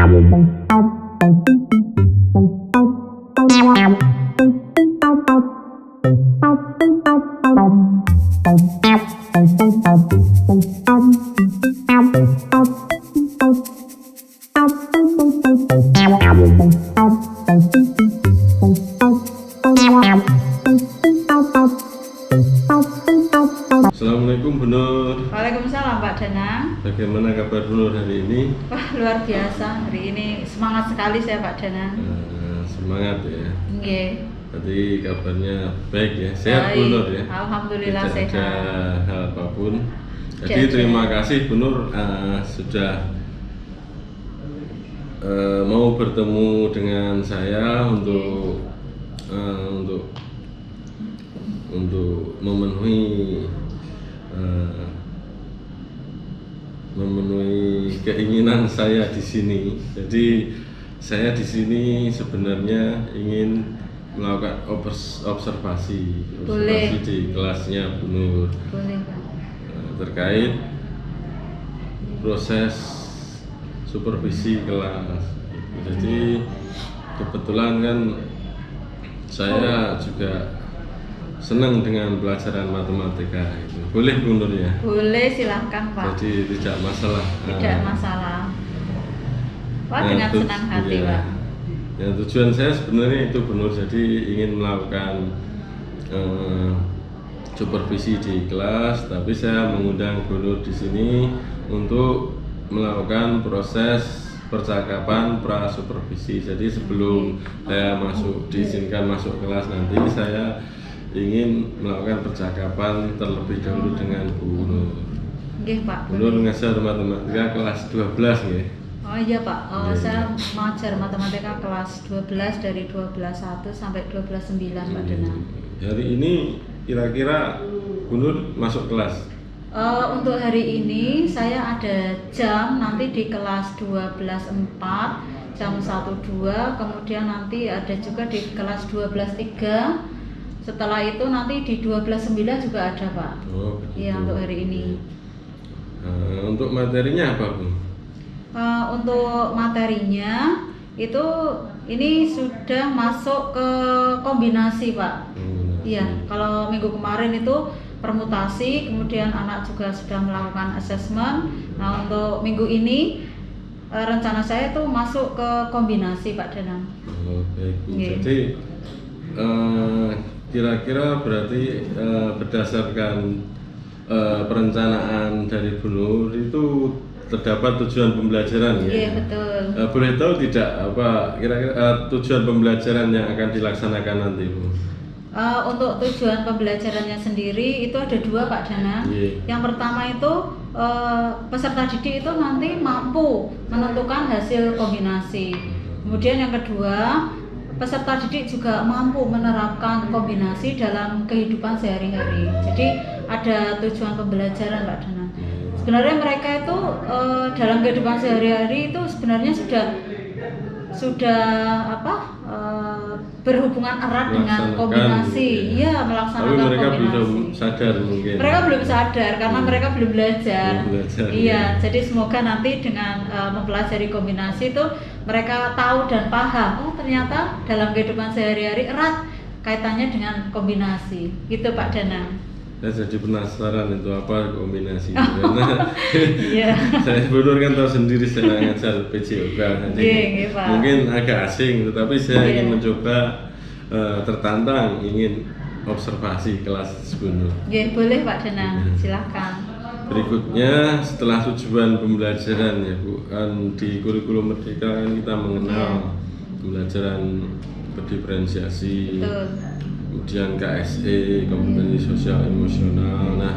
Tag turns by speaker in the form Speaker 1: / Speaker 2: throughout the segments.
Speaker 1: Assalamualaikum Bu Nur.
Speaker 2: Waalaikumsalam Pak Danang.
Speaker 1: Bagaimana kabar Bu Nur hari ini?
Speaker 2: Wah, luar biasa. Hari ini semangat sekali saya Pak Danang.
Speaker 1: Semangat ya.
Speaker 2: Nggih.
Speaker 1: Tadi kabarnya baik ya. Sehat Bu
Speaker 2: Baik.
Speaker 1: Nur ya.
Speaker 2: Alhamdulillah
Speaker 1: Tidak
Speaker 2: sehat.
Speaker 1: ada hal apapun. Jadi
Speaker 2: Tidak ada.
Speaker 1: terima kasih Bu Nur sudah mau bertemu dengan saya untuk memenuhi keinginan saya di sini. Jadi saya di sini sebenarnya ingin melakukan observasi
Speaker 2: Boleh.
Speaker 1: di kelasnya Bu Nur
Speaker 2: Boleh Pak.
Speaker 1: terkait proses supervisi kelas. Jadi kebetulan kan saya juga senang dengan pelajaran matematika itu. Boleh Bu Nur ya?
Speaker 2: Boleh, silahkan Pak.
Speaker 1: Jadi tidak masalah.
Speaker 2: Tidak masalah. Wah,
Speaker 1: Nah,
Speaker 2: dengan senang hati
Speaker 1: ya.
Speaker 2: Pak.
Speaker 1: Ya, tujuan saya sebenarnya itu benar, jadi ingin melakukan supervisi di kelas, tapi saya mengundang Bu Nur di sini untuk melakukan proses percakapan pra supervisi. Jadi sebelum saya diizinkan masuk kelas nanti, saya ingin melakukan percakapan terlebih dahulu dengan Bu Nur.
Speaker 2: Nggih Pak.
Speaker 1: Bu Nur ngajar matematika kelas 12 nggih.
Speaker 2: Oh iya Pak,
Speaker 1: Iya,
Speaker 2: saya mengajar matematika kelas 12 dari 12.1 sampai 12.9 Pak Danang.
Speaker 1: Hari ini kira-kira Bu Nur masuk kelas?
Speaker 2: Untuk hari ini saya ada jam nanti di kelas 12.4 jam 1.2, kemudian nanti ada juga di kelas 12.3. Setelah itu nanti di 12.9 juga ada Pak.
Speaker 1: Oh, begitu.
Speaker 2: Iya, untuk hari ini.
Speaker 1: Untuk materinya apa Bu?
Speaker 2: Untuk materinya itu ini sudah masuk ke kombinasi Pak. Iya, kalau minggu kemarin itu permutasi, kemudian anak juga sudah melakukan assessment. Nah, untuk minggu ini rencana saya itu masuk ke kombinasi Pak Danang.
Speaker 1: Oh, baik Bu.
Speaker 2: Iya.
Speaker 1: Jadi kira-kira berarti berdasarkan perencanaan dari Bu Nur itu terdapat tujuan pembelajaran ya?
Speaker 2: Iya, betul.
Speaker 1: Boleh tahu tidak apa kira-kira tujuan pembelajaran yang akan dilaksanakan nanti Bu?
Speaker 2: Untuk tujuan pembelajarannya sendiri itu ada dua Pak Danang.
Speaker 1: Iya.
Speaker 2: Yang pertama itu peserta didik itu nanti mampu menentukan hasil kombinasi. Kemudian yang kedua, peserta didik juga mampu menerapkan kombinasi dalam kehidupan sehari-hari. Jadi ada tujuan pembelajaran Pak Danang. Sebenarnya mereka itu dalam kehidupan sehari-hari itu sebenarnya sudah berhubungan erat dengan kombinasi. Iya, melaksanakan
Speaker 1: Tapi mereka
Speaker 2: kombinasi.
Speaker 1: belum sadar mungkin.
Speaker 2: Mereka belum sadar karena mereka belum belajar.
Speaker 1: Belum belajar,
Speaker 2: Iya,
Speaker 1: ya.
Speaker 2: jadi semoga nanti dengan mempelajari kombinasi itu mereka tahu dan paham. Oh, ternyata dalam kehidupan sehari-hari erat kaitannya dengan kombinasi. Gitu Pak Danang.
Speaker 1: Saya jadi penasaran itu apa kombinasi karena
Speaker 2: Iya.
Speaker 1: saya benar kan tahu sendiri saya ngajar PJOK nanti
Speaker 2: Iya, Pak.
Speaker 1: mungkin agak asing tetapi saya
Speaker 2: Iya.
Speaker 1: ingin mencoba tertantang ingin observasi kelas Bu Nur.
Speaker 2: Iya, boleh Pak Danang, silakan.
Speaker 1: Berikutnya setelah tujuan pembelajaran ya Bu, kan di kurikulum Merdeka kan kita mengenal pembelajaran berdiferensiasi.
Speaker 2: Betul.
Speaker 1: Kemudian KSE, kompetensi sosial emosional. Nah,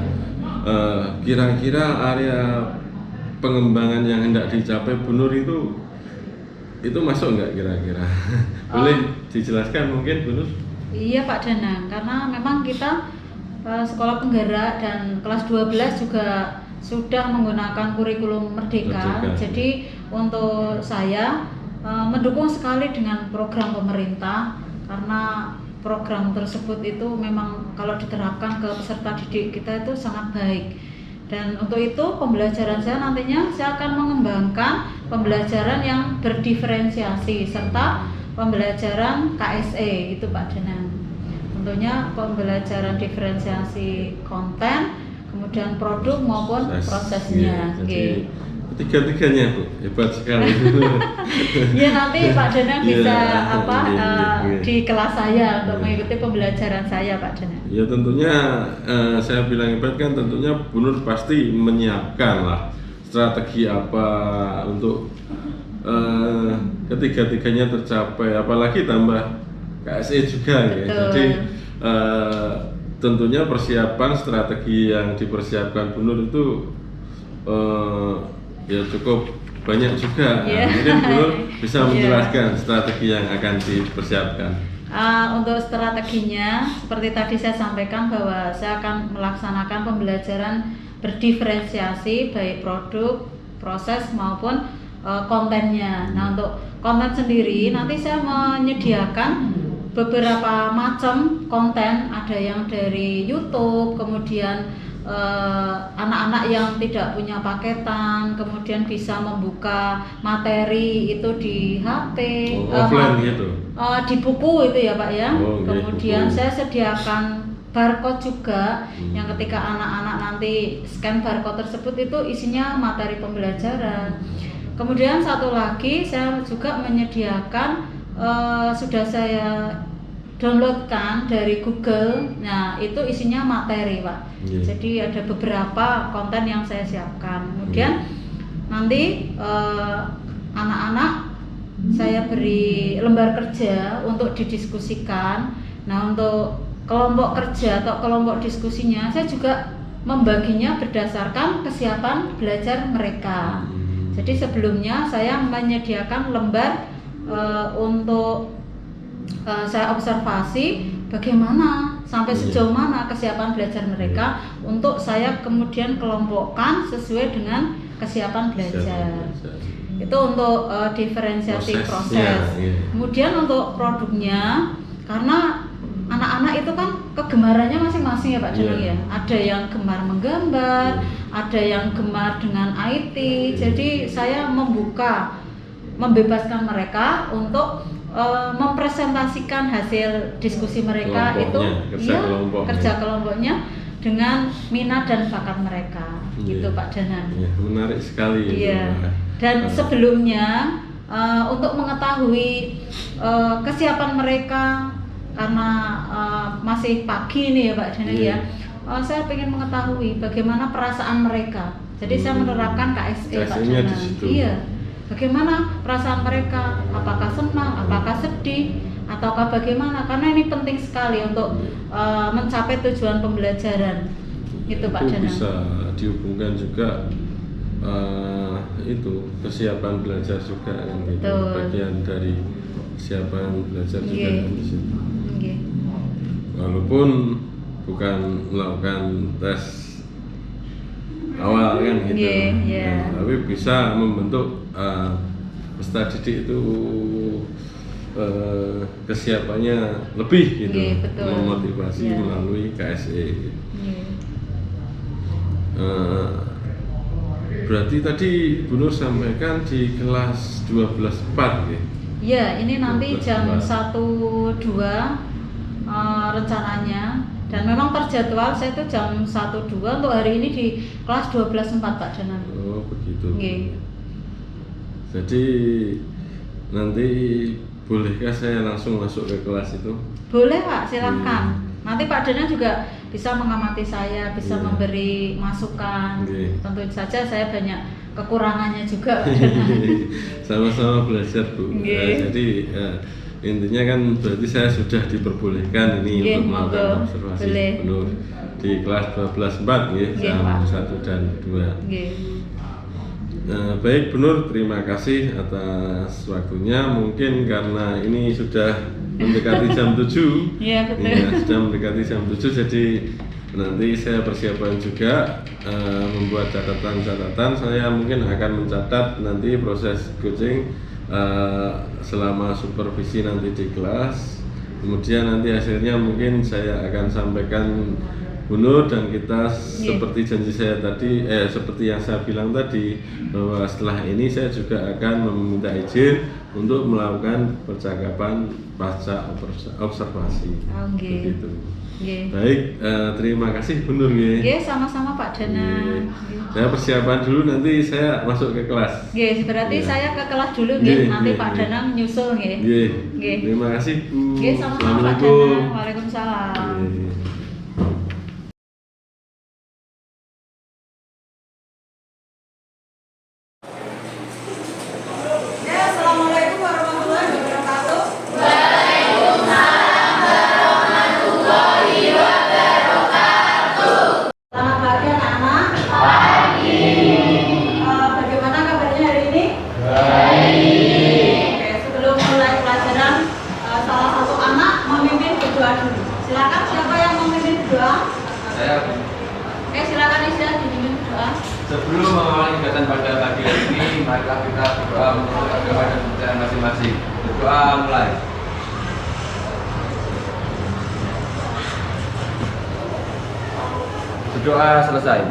Speaker 1: kira-kira area pengembangan yang hendak dicapai Bu Nur itu masuk nggak kira-kira? Boleh dijelaskan mungkin Bu Nur?
Speaker 2: Iya Pak Danang, karena memang kita sekolah penggerak dan kelas 12 juga sudah menggunakan kurikulum Merdeka. Jadi untuk saya mendukung sekali dengan program pemerintah karena program tersebut itu memang kalau diterapkan ke peserta didik kita itu sangat baik. Dan untuk itu pembelajaran saya nantinya saya akan mengembangkan pembelajaran yang berdiferensiasi serta pembelajaran KSE itu Pak Danang. Tentunya pembelajaran diferensiasi konten, kemudian produk maupun prosesnya.
Speaker 1: Jadi tiga-tiganya Bu, hebat sekali.
Speaker 2: Ya nanti Pak Danang bisa
Speaker 1: iya.
Speaker 2: di kelas saya untuk mengikuti pembelajaran saya Pak Danang.
Speaker 1: Ya tentunya saya bilang hebat kan tentunya Bu Nur pasti menyiapkan lah strategi apa untuk ketiga-tiganya tercapai, apalagi tambah KSE juga ya. Jadi tentunya persiapan strategi yang dipersiapkan Bu Nur itu ya cukup banyak juga. Mungkin Bu Nur bisa menjelaskan strategi yang akan dipersiapkan.
Speaker 2: Untuk strateginya, seperti tadi saya sampaikan bahwa saya akan melaksanakan pembelajaran berdiferensiasi baik produk, proses maupun kontennya. Nah untuk konten sendiri nanti saya menyediakan beberapa macam konten, ada yang dari YouTube, kemudian anak-anak yang tidak punya paketan, kemudian bisa membuka materi itu di HP,
Speaker 1: offline gitu.
Speaker 2: Di buku itu ya Pak ya. Kemudian
Speaker 1: buku.
Speaker 2: saya sediakan barcode juga yang ketika anak-anak nanti scan barcode tersebut itu isinya materi pembelajaran. Kemudian satu lagi saya juga menyediakan sudah saya downloadkan dari Google. Nah itu isinya materi Pak. Jadi ada beberapa konten yang saya siapkan. Kemudian nanti anak-anak saya beri lembar kerja untuk didiskusikan. Nah untuk kelompok kerja atau kelompok diskusinya saya juga membaginya berdasarkan kesiapan belajar mereka. Jadi sebelumnya saya menyediakan lembar untuk saya observasi bagaimana sampai sejauh mana kesiapan belajar mereka untuk saya kemudian kelompokkan sesuai dengan kesiapan belajar. Itu untuk diferensiasi proses. Kemudian untuk produknya, karena anak-anak itu kan kegemarannya masing-masing ya Pak Danang ya. Ada yang gemar menggambar, ada yang gemar dengan IT. Jadi saya membebaskan mereka untuk mempresentasikan hasil diskusi mereka itu kerja kelompoknya dengan minat dan bakat mereka. Gitu Pak Danang.
Speaker 1: Menarik sekali.
Speaker 2: Dan sebelumnya untuk mengetahui kesiapan mereka, karena masih pagi nih ya Pak Danang ya, saya ingin mengetahui bagaimana perasaan mereka. Jadi saya menerapkan KSE Pak Danang. Bagaimana perasaan mereka, apakah senang, apakah sedih, ataukah bagaimana, karena ini penting sekali untuk mencapai tujuan pembelajaran. Itu Pak Danang.
Speaker 1: Bisa dihubungkan juga itu kesiapan belajar juga kan, gitu. Bagian dari kesiapan belajar juga di situ. Walaupun bukan melakukan tes awal kan gitu, tapi bisa membentuk peserta didik itu kesiapannya lebih gitu, memotivasi melalui KSE. Berarti tadi Bu Nur sampaikan di kelas 12/4 ya?
Speaker 2: Iya, ini nanti jam 1-2 rencananya, dan memang terjadwal saya itu jam 1-2 untuk hari ini di kelas 12/4 Pak Danang.
Speaker 1: Oh begitu. Jadi nanti bolehkah saya langsung masuk ke kelas itu?
Speaker 2: Boleh Pak, silahkan. Nanti Pak Danang juga bisa mengamati saya, bisa memberi masukan. Tentu saja saya banyak kekurangannya juga.
Speaker 1: Sama-sama belajar Bu. Jadi intinya kan berarti saya sudah diperbolehkan ini untuk melakukan observasi penuh di kelas 12/4 jam 1 dan 2. Baik Bu Nur, terima kasih atas waktunya. Mungkin karena ini sudah mendekati jam 7. Sudah mendekati jam 7, jadi nanti saya persiapan juga membuat catatan-catatan. Saya mungkin akan mencatat nanti proses coaching selama supervisi nanti di kelas. Kemudian nanti hasilnya mungkin saya akan sampaikan Bunur, dan kita seperti janji saya tadi, seperti yang saya bilang tadi, bahwa setelah ini saya juga akan meminta izin untuk melakukan percakapan pasca observasi. Begitu. Baik, terima kasih Bunur.
Speaker 2: Sama-sama Pak Danang.
Speaker 1: Saya persiapan dulu, nanti saya masuk ke kelas.
Speaker 2: Berarti saya ke kelas dulu, nanti Pak Danang nyusul.
Speaker 1: Terima kasih Bu.
Speaker 2: Sama-sama Pak Danang. Waalaikumsalam. Assalamualaikum warahmatullahi wabarakatuh. Selamat pagi anak-anak. Bagaimana kabarnya hari ini? Baik. Sebelum mulai pelajaran, salah satu anak memimpin berdoa dulu. Silakan, siapa yang memimpin berdoa?
Speaker 3: Saya.
Speaker 2: Silakan Isya dipimpin berdoa.
Speaker 3: Sebelum mengawali kegiatan pada pagi hari ini, marilah kita berdoa untuk agama dan kepercayaan masing-masing. Berdoa mulai. Berdoa selesai.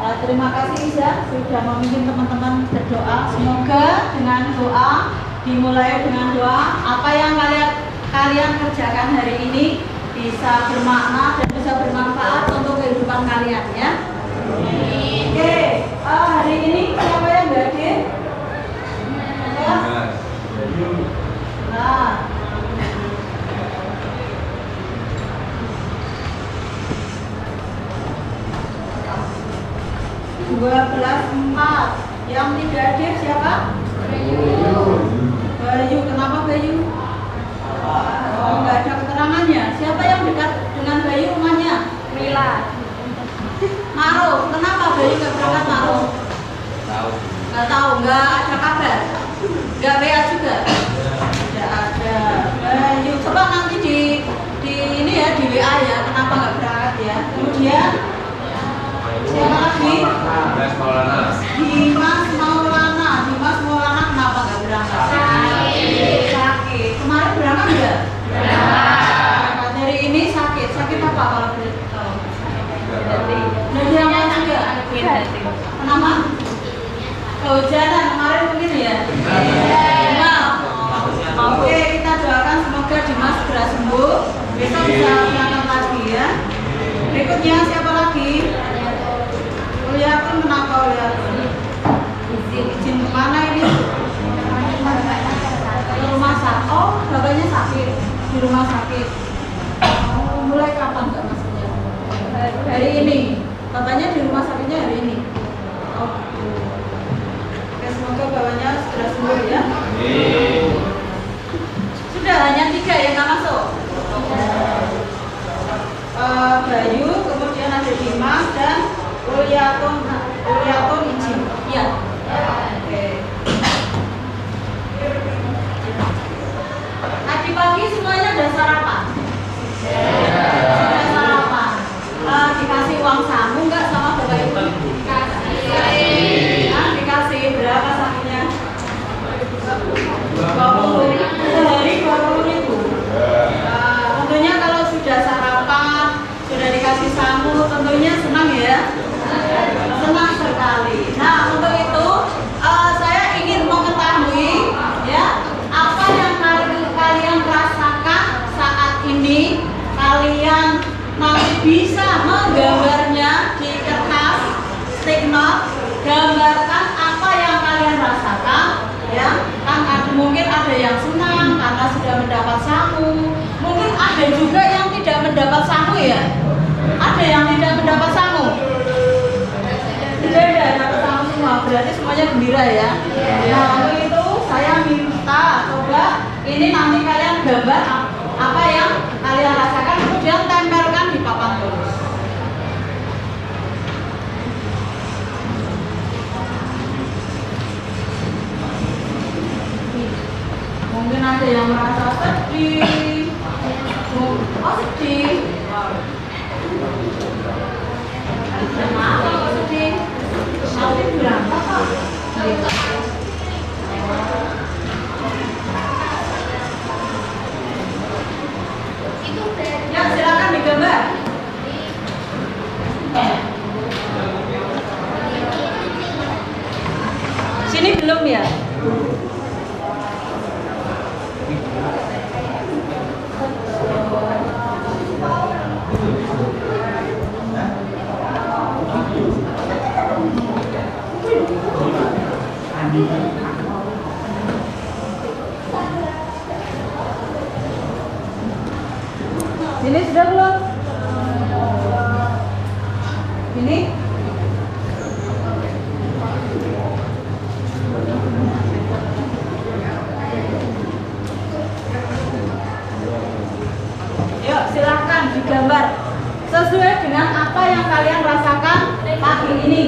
Speaker 2: Terima kasih Isya sudah memimpin teman-teman berdoa. Semoga dengan doa, dimulai dengan doa, apa yang kalian kerjakan hari ini bisa bermakna dan bisa bermanfaat untuk kehidupan kalian, ya. Oke, hari ini siapa yang hadir? Nah, 12.4. Yang tidak hadir siapa? Bayu. Kenapa Bayu? Nggak ada keterangannya. Siapa yang dekat dengan Bayu rumahnya? Mila. Maro. Kenapa Bayu nggak berangkat Maro? Nggak tahu. Nggak ada kabar. Nggak WA juga. Tidak ada. Bayu. Coba nanti di ini ya, di WA ya. Kenapa nggak berangkat ya? Kemudian siapa lagi? Dimas Maulana. Dimas Maulana kenapa nggak berangkat? Sakit. Kemarin berangkat nggak? Berangkat. Hari ini sakit. Sakit apa kalau boleh tahu? Dari yang lain juga? Kenapa? Kehujanan kemarin mungkin ya? Oke, kita doakan semoga Dimas segera sembuh. Besok bisa berangkat lagi ya. Berikutnya siapa lagi? Uliatun. Kenapa Uliatun? Izin kemana ini? Ke rumah sakit. Oh, bapaknya sakit. Di rumah sakit. Oh, mulai kapan nggak maksudnya? Hari ini. Katanya di rumah sakitnya hari ini. Oh. Oke, semoga bapaknya segera sembuh ya. Sudah, hanya 3 yang nggak masuk. Bayu, kemudian ada Dimas dan Uliatun izin. Iya. Oke. Tadi pagi semuanya udah sarapan? Sudah sarapan. Dikasih uang samu nggak sama Bapak Ibu? Dikasih. Dikasih berapa samunya? 20. Sehari 20.000. Tentunya kalau sudah sarapan, sudah dikasih samu, tentunya senang ya. Senang sekali. Nah, untuk itu saya ingin mengetahui ya, apa yang kalian rasakan saat ini. Kalian nanti bisa menggambarnya di kertas stick note. Gambarkan apa yang kalian rasakan ya. Kan mungkin ada yang senang karena sudah mendapat samu. Mungkin ada juga yang tidak mendapat samu ya. Ada yang tidak mendapat samu. Tidak ada dapat samu semua. Berarti semuanya gembira ya. Nah, untuk itu saya minta coba ini nanti kalian gambar apa yang kalian rasakan, kemudian tempelkan di papan tulis. Mungkin ada yang merasa sedih. Oh, sedih. Maaf kalau sedih. Nanti berapa kok? Ya, silakan digambar. dengan apa yang kalian rasakan pagi ini?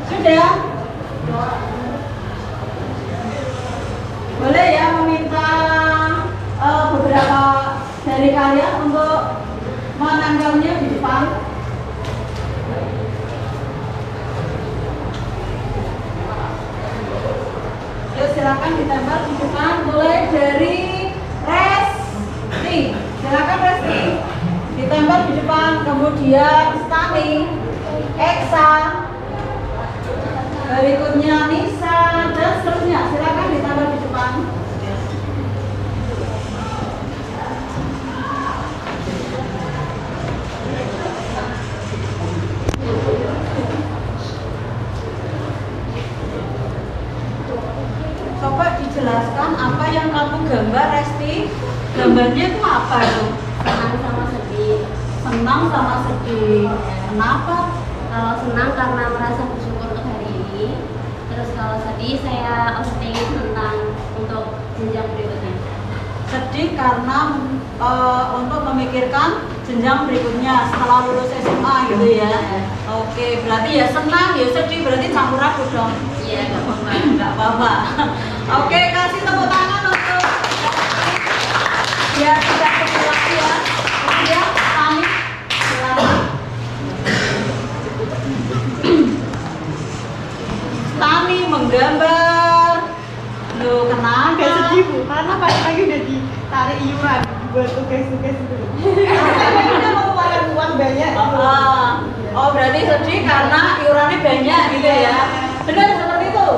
Speaker 2: Sudah? Boleh ya meminta beberapa dari kalian untuk menanggalnya di depan. Yuk silakan ditempel di depan, mulai dari Resti. Silakan Resti. Ditempel di depan, kemudian Stani, Eksa, berikutnya Nisa dan seterusnya. Silakan ditempel di depan. Coba dijelaskan apa yang kamu gambar, Resti. Gambarnya itu apa tuh?
Speaker 4: Senang sama sedih.
Speaker 2: Senang sama sedih. Kenapa?
Speaker 4: Kalau senang karena merasa bersyukur untuk hari ini. Terus kalau sedih saya overthinking tentang untuk jenjang berikutnya.
Speaker 2: Sedih karena untuk memikirkan jenjang berikutnya setelah lulus SMA gitu ya. Oke, berarti ya senang, ya sedih, berarti campur aduk dong.
Speaker 4: Iya, nggak apa-apa.
Speaker 2: Nggak apa-apa. Oke, kasih tepuk tangan untuk biar tidak sedih lagi ya. Kemudian Tani, silakan. Tani menggambar. Loh, kenapa?
Speaker 5: Gak sedih Bu, karena pagi-pagi udah ditarik iuran buat tugas-tugas itu. Udah mengeluarkan uang banyak.
Speaker 2: Oh, berarti sedih karena iurannya banyak gitu ya? Benar seperti itu?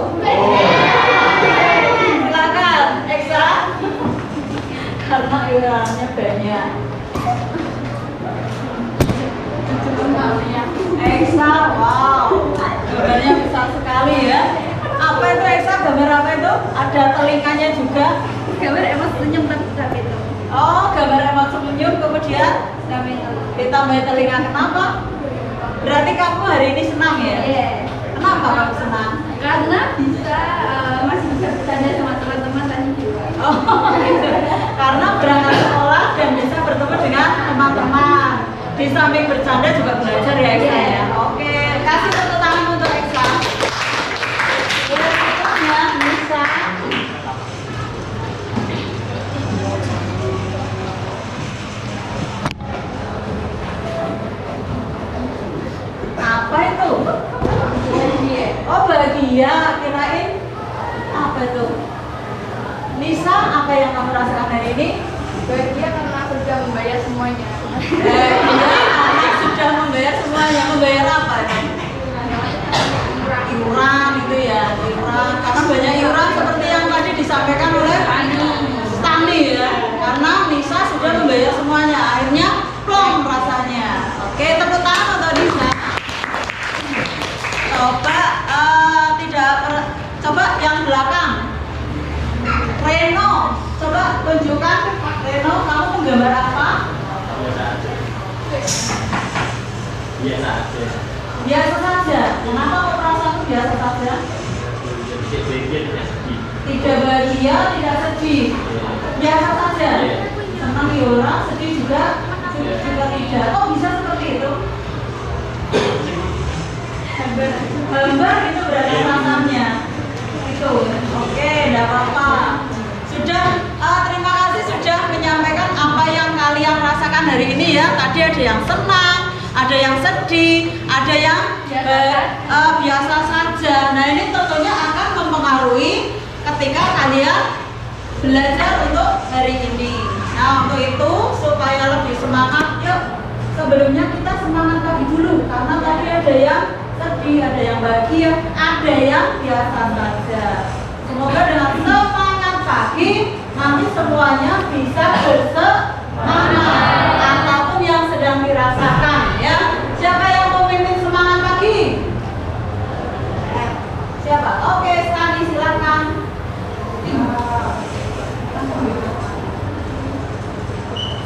Speaker 2: Silakan, Eksa. Karena iurannya banyak. Eksa, wow, gambarnya besar sekali ya. Apa itu Eksa? Gambar apa itu? Ada telinganya juga.
Speaker 4: Gambar emang senyum tapi itu.
Speaker 2: Oh, gambar emot senyum kemudian ditambah telinga. Kenapa? Berarti kamu hari ini senang ya?
Speaker 4: Iya.
Speaker 2: Kenapa kamu senang?
Speaker 4: Karena bisa masih bisa bercanda sama teman-teman tadi juga.
Speaker 2: Oh, gitu. Karena berangkat sekolah dan bisa bertemu dengan teman-teman. Di samping bercanda juga belajar ya Eksa ya. Oke, kasih tepuk tangan untuk Eksa. Berikutnya Nisa. Apa itu? Oh, bahagia. Kirain apa itu? Nisa, apa yang kamu rasakan hari ini?
Speaker 4: Bahagia karena aku sudah membayar semuanya.
Speaker 2: Anak sudah membayar semuanya. Membayar apa? Iuran itu ya, iuran. Karena banyak iuran seperti yang tadi disampaikan oleh Stani ya. Karena Nisa sudah membayar semuanya. Akhirnya plong rasanya. Oke, tepuk tangan untuk Nisa. Coba yang belakang. Reno, coba tunjukkan. Reno, kamu menggambar apa?
Speaker 6: Biasa aja.
Speaker 2: Biasa saja. Kenapa kok perasaanmu biasa saja? Tidak bahagia, tidak sedih. Biasa saja. Senang iuran, sedih juga tidak. Oh, bisa seperti itu? Gambar itu berarti rasanya. Itu. Oke, tidak apa-apa. Sudah, terima kasih sudah menyampaikan apa yang kalian rasakan hari ini ya. Tadi ada yang senang, ada yang sedih, ada yang biasa saja. Nah, ini tentunya akan mempengaruhi ketika kalian belajar untuk hari ini. Nah, untuk itu supaya lebih semangat, yuk sebelumnya kita semangat pagi dulu. Karena tadi ada yang sedih, ada yang bahagia, ada yang biasa saja. Semoga dengan semangat pagi nanti semuanya bisa bersemangat apapun yang sedang dirasakan ya. Siapa yang memimpin semangat pagi? Siapa? Oke, Stani silakan.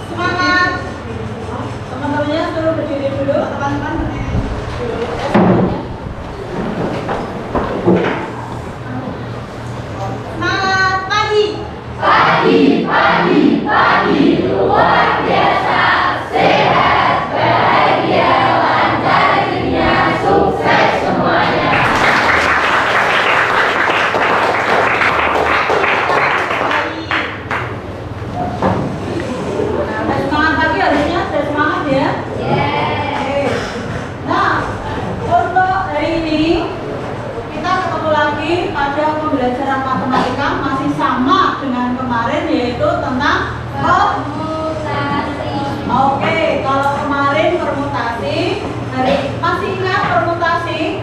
Speaker 2: Semangat. Teman-temannya suruh berdiri dulu. Teman-teman semangat pagi. Pagi, pagi. pembelajaran matematika masih sama dengan kemarin, yaitu tentang permutasi. Oke, kalau kemarin permutasi, masih ingat permutasi?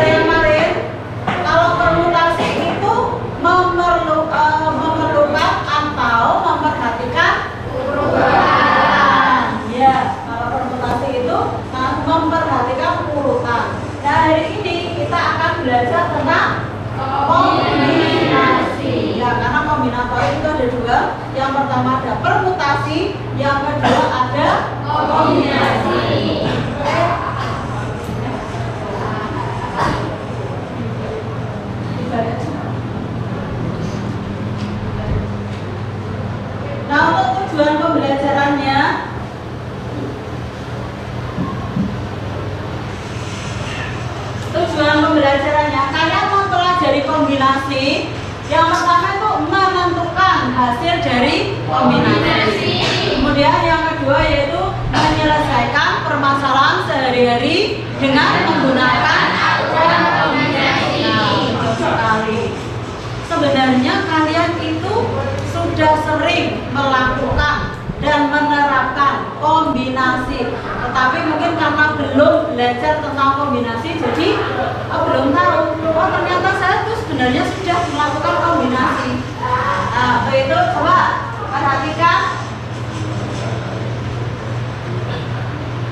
Speaker 2: Kemarin, kalau permutasi itu memerlukan atau memperhatikan urutan. Ya, kalau permutasi itu memperhatikan urutan. Nah, hari ini kita akan belajar tentang kombinasi. Ya, karena kombinator itu ada dua. Yang pertama ada permutasi, yang kedua ada kombinasi. Nah, untuk tujuan pembelajarannya, kalian mempelajari kombinasi. Yang pertama itu menentukan hasil dari kombinasi. Kemudian yang kedua yaitu menyelesaikan permasalahan sehari-hari dengan menggunakan aturan kombinasi. Nah, betul sekali. Sebenarnya kalian itu sudah sering melakukan dan menerapkan kombinasi, tetapi mungkin karena belum belajar tentang kombinasi, jadi belum tahu. Oh, ternyata saya tuh sebenarnya sudah melakukan kombinasi. Nah, itu coba perhatikan.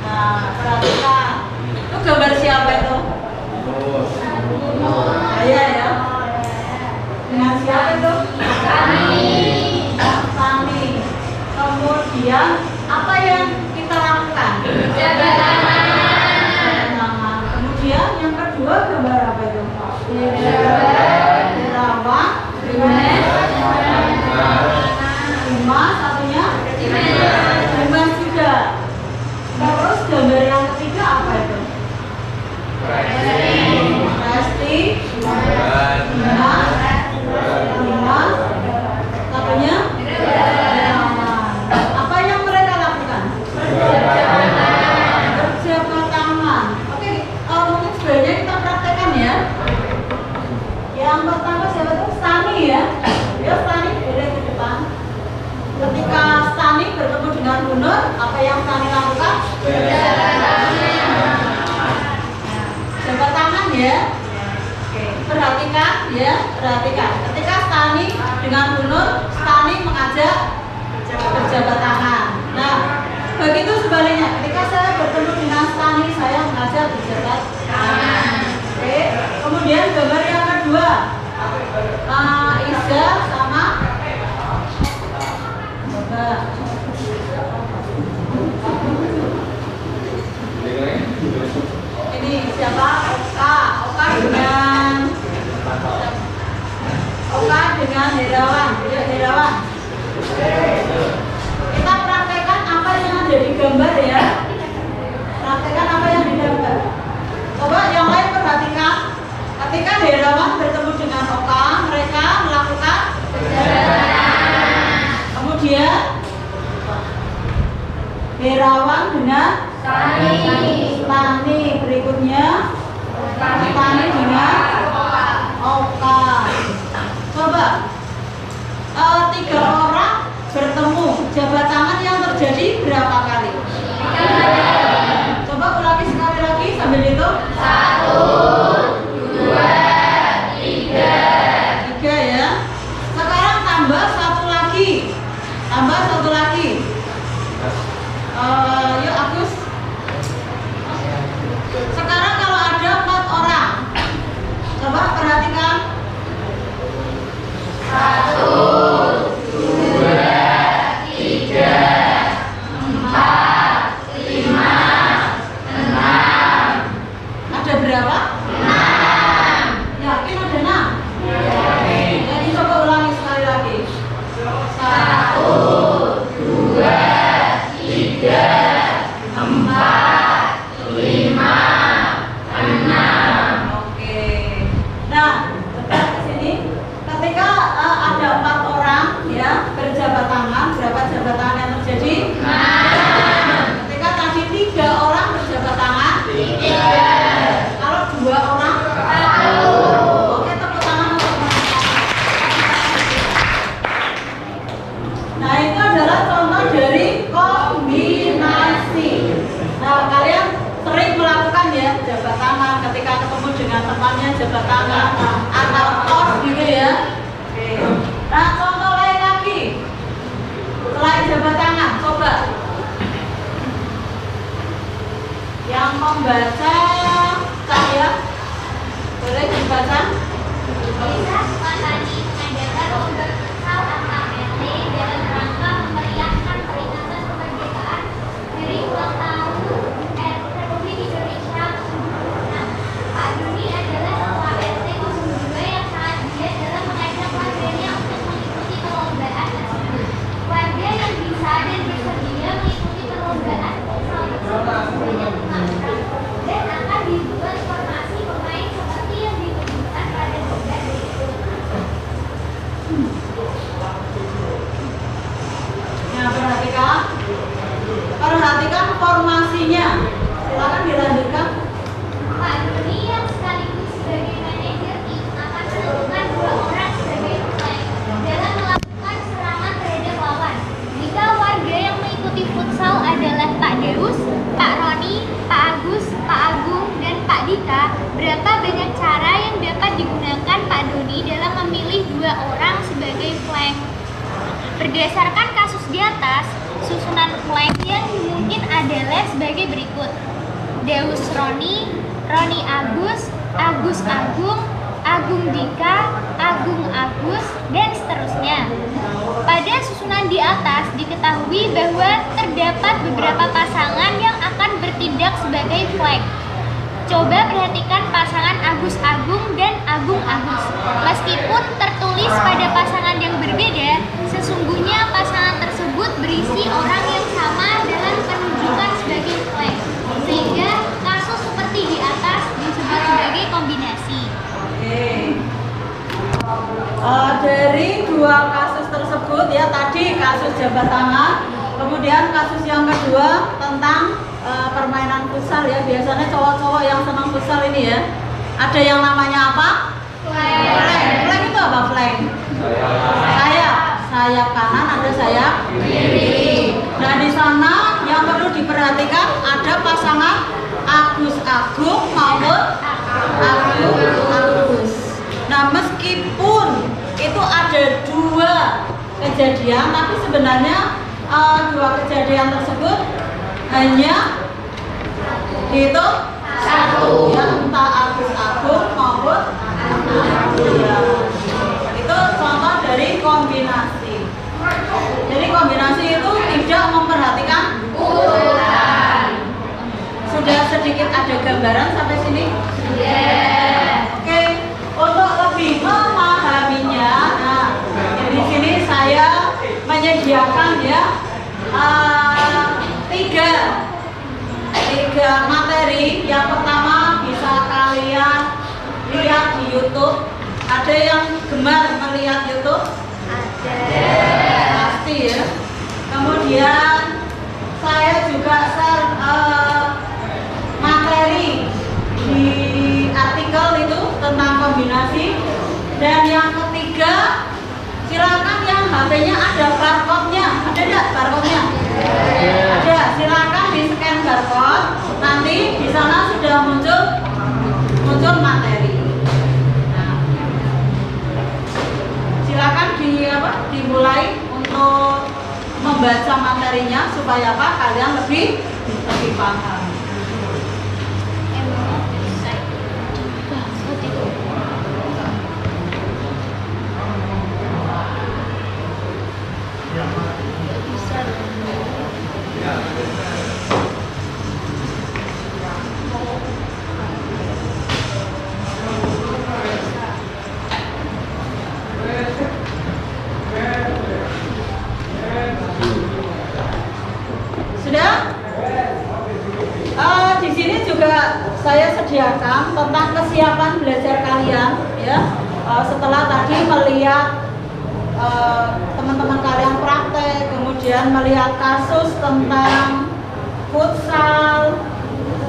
Speaker 2: Nah, perhatikan. Itu gambar siapa itu? Saya ya. Dengan siapa itu? Tani. Kemudian apa yang kita lakukan? Jabat tangan. Kemudian yang kedua gambar apa itu? Jerawat. Dimas, satunya? Dimas juga. Terus gambar yang ketiga apa itu? Resti. Dimas. Satunya? Apa yang mereka lakukan? Berjabat tangan. Oke, mungkin sebenarnya kita praktekkan ya. Yang pertama siapa itu? Stani ya. Ya, Stani boleh ke depan. Ketika Stani bertemu dengan Bunur, apa yang Stani lakukan? Jabat tangan ya. Oke, perhatikan ya, perhatikan. Ketika Stani dengan Bunur, Stani mengajak berjabat tangan. Nah, begitu sebaliknya. Ketika saya bertemu dengan Stani, saya mengajak berjabat tangan. Oke. Kemudian gambar yang kedua, Iza sama Boba. Ini siapa? Oka dengan Herawan. Ya, Herawan. Kita praktekkan apa yang ada di gambar ya. Praktekkan apa yang di gambar. Coba yang lain perhatikan. Ketika Herawan bertemu dengan Oka, mereka melakukan kemudian Herawan dengan Tani. Berikutnya Tani dengan Oka. Coba 3 orang bertemu, jabat tangan yang terjadi berapa kali? 3. Coba ulangi sekali lagi sambil hitung. 1, 2, 3. 3 ya. Sekarang tambah satu lagi. Yuk Agus. Sekarang kalau ada 4 orang, coba perhatikan. 1, 2, 3, 4, 5, 6. Ada berapa? 6. Yakin ada 6? Yakin. Jadi coba ulangi sekali lagi. 1, 2, 3, 4, 5, 6. Oke. Nah, tetap di sini. Ketika ada 4 orang ya berjabat tangan, berapa jabat tangan yang terjadi? 6. Ketika tadi 3 orang berjabat tangan, 3. Kalau 2 ketemu dengan temannya jabat tangan atau tos gitu ya. Oke. Nah, contoh lain lagi. Selain jabat tangan, coba yang membaca saya boleh dibaca.
Speaker 7: Bisa sepakati mengadakan lomba futsal antar RT dalam rangka memeriahkan peringatan kemerdekaan dari ulang tahun Republik Indonesia ke-76. Pak Doni adalah ketua RT 02 yang sangat giat dalam mengajak warganya untuk mengikuti perlombaan tersebut. Warga yang bisa dan bersedia mengikuti perlombaan futsal tersebut sebanyak 5 orang dan akan dibuat formasi pemain seperti yang ditunjukkan pada lomba berikut.
Speaker 2: Nah, perhatikan formasinya. Silakan dilanjutkan.
Speaker 7: Pak Doni yang sekaligus sebagai manajer tim akan menentukan 2 orang sebagai pemain dalam melakukan serangan terhadap lawan. Jika warga yang mengikuti futsal adalah Pak Deus, Pak Roni, Pak Agus, Pak Agung, dan Pak Dika, berapa banyak cara yang dapat digunakan Pak Doni dalam memilih 2 orang sebagai flank? Berdasarkan kasus di atas, susunan flank yang mungkin adalah sebagai berikut: Deus Roni, Roni Agus, Agus Agung, Agung Dika, Agung Agus, dan seterusnya. Pada susunan di atas diketahui bahwa terdapat beberapa pasangan yang akan bertindak sebagai flank. Coba perhatikan pasangan Agus Agung dan Agung Agus. Meskipun tertulis pada pasangan yang berbeda, sesungguhnya pasangan tersebut berisi orang yang sama dalam penunjukan sebagai flank. Sehingga kasus seperti di atas disebut sebagai kombinasi.
Speaker 2: Oke. Dari 2 kasus tersebut ya, tadi kasus jabat tangan, kemudian kasus yang kedua tentang permainan futsal ya. Biasanya cowok-cowok yang senang futsal ini ya, ada yang namanya apa? Flank. Flank itu apa flank? Sayap kanan, ada sayap kiri. Nah, di sana yang perlu diperhatikan ada pasangan Agus Agung maupun Agung Agus. Nah, meskipun itu ada 2 kejadian, tapi sebenarnya 2 kejadian tersebut hanya dihitung 1 ya, entah Agus Agung maupun Agus Agung ya. Itu contoh dari kombinasi. Jadi kombinasi itu tidak memperhatikan urutan. Sudah sedikit ada gambaran sampai sini? Oke, untuk lebih memahaminya, nah di sini saya menyediakan ya 3 materi. Yang pertama bisa kalian lihat di YouTube. Ada yang gemar melihat YouTube? Ada. Pasti ya. Kemudian saya juga share materi di artikel itu tentang kombinasi. Dan yang ketiga, silakan yang HP-nya ada barcode-nya. Ada enggak barcode-nya? Ada. Silakan di-scan barcode. Nanti di sana sudah muncul materi. Nah, silakan dimulai untuk membaca materinya supaya apa? Kalian lebih paham. Sudah? Di sini juga saya sediakan tentang kesiapan belajar kalian ya. Setelah tadi melihat teman-teman kalian praktek, kemudian melihat kasus tentang futsal.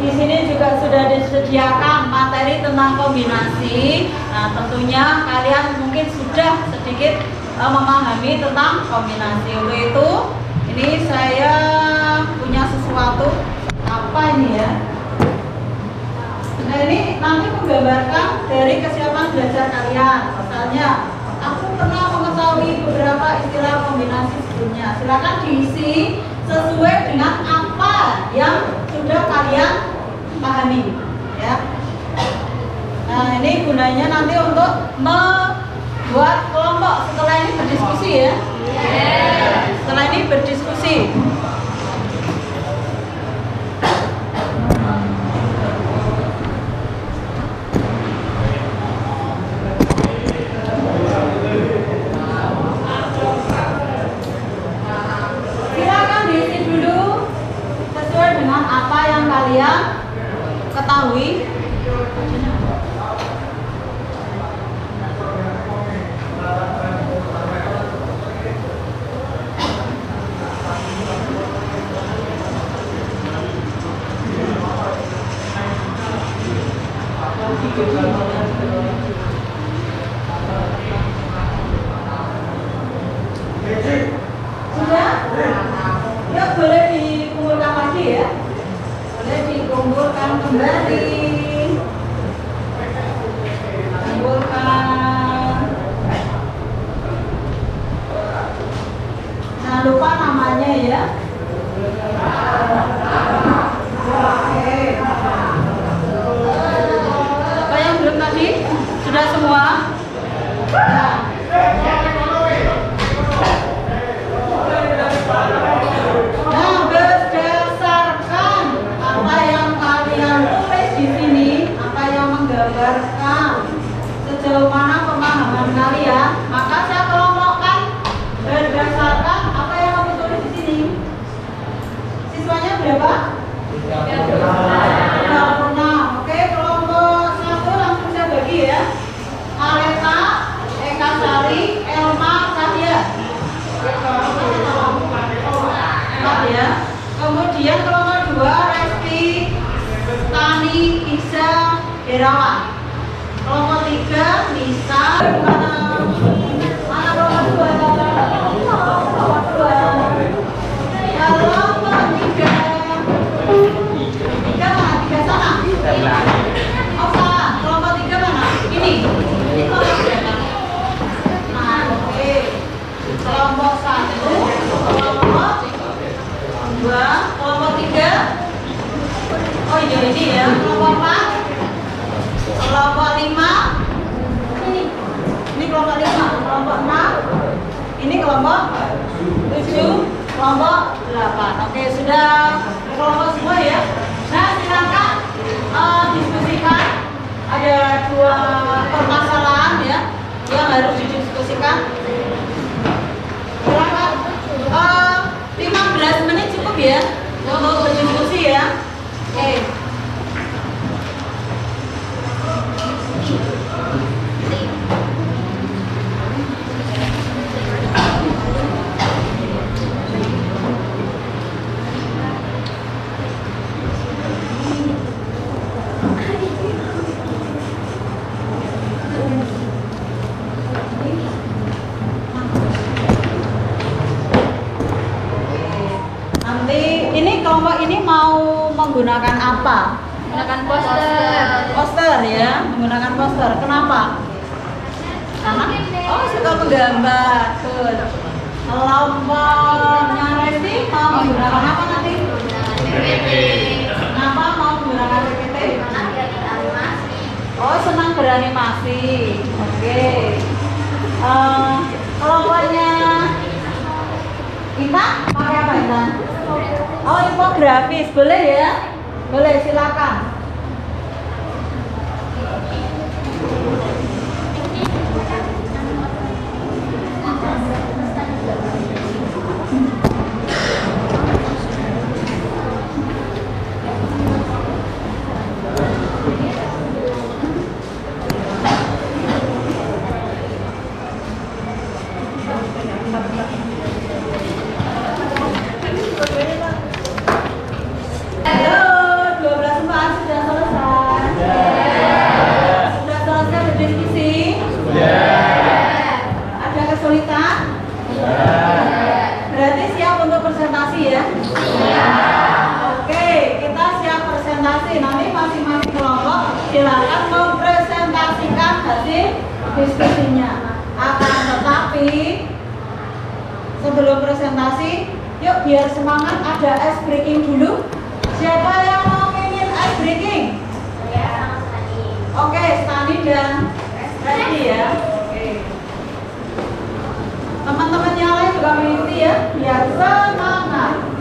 Speaker 2: Di sini juga sudah disediakan materi tentang kombinasi. Nah, tentunya kalian mungkin sudah sedikit memahami tentang kombinasi. Untuk itu, ini saya punya sesuatu. Apa ini ya? Nah ini nanti menggambarkan dari kesiapan belajar kalian. Misalnya, aku pernah mengetahui beberapa istilah kombinasi sebelumnya. Silakan diisi sesuai dengan apa yang sudah kalian pahami, ya. Nah ini gunanya nanti untuk membuat kelompok. Setelah ini berdiskusi ya. Setelah ini berdiskusi. Silakan diisi dulu sesuai dengan apa yang kalian ketahui. Sudah? Ya boleh dikumpulkan lagi ya. Boleh dikumpulkan kembali. Kumpulkan. Jangan lupa namanya ya. Oke. Apa yang belum tadi? Sudah semua? Nah. Nah, berdasarkan apa yang kalian tulis di sini, apa yang menggambarkan sejauh mana pemahaman kalian, maka saya kelompokkan berdasarkan apa yang kamu tulis di sini. Siswanya berapa? 36. Oke, kelompok 1 langsung saya bagi ya. Aleta, Eka Sari, Elma, Sadia. Ya. Kemudian kelompok 2 Resti, Tani, Isa, Derawan. Kelompok 3 Nisa. Mana kelompok 2? Kelompok 2. Kelompok 3. 3 mana? 3 sana. Oh salah. Kelompok 3 mana? Ini. Ini kelompok berapa? Nah, oke. Kelompok 1, kelompok 2, kelompok 3. Oh iya ini ya. Kelompok 4, kelompok 5. Ini kelompok 5, kelompok 6. Ini kelompok 7, kelompok 8. Oke, sudah kelompok semua ya. Nah, silakan diskusikan. Ada 2 permasalahan ya yang harus didiskusikan. Silakan. 15 menit cukup ya untuk berdiskusi ya. Oke. Kelompok ini mau menggunakan apa?
Speaker 4: Menggunakan poster.
Speaker 2: Poster ya, menggunakan poster. Kenapa? Karena suka menggambar. Tuh. Kelompoknya Resti mau menggunakan apa nanti?
Speaker 7: PPT.
Speaker 2: Kenapa mau menggunakan PPT? Oh, senang beranimasi. Oke. Kelompoknya Intan pakai apa Intan? Oh, infografis, boleh ya? Boleh, silakan. Halo, 12 4 silakan mempresentasikan hasil diskusinya. Akan tetapi sebelum presentasi, yuk biar semangat ada ice breaking dulu. Siapa yang mau ingin ice breaking?
Speaker 7: Saya sama Sani.
Speaker 2: Oke, Stani dan Resti ya. Oke. Teman-teman yang lain juga mengikuti ya, biar semangat.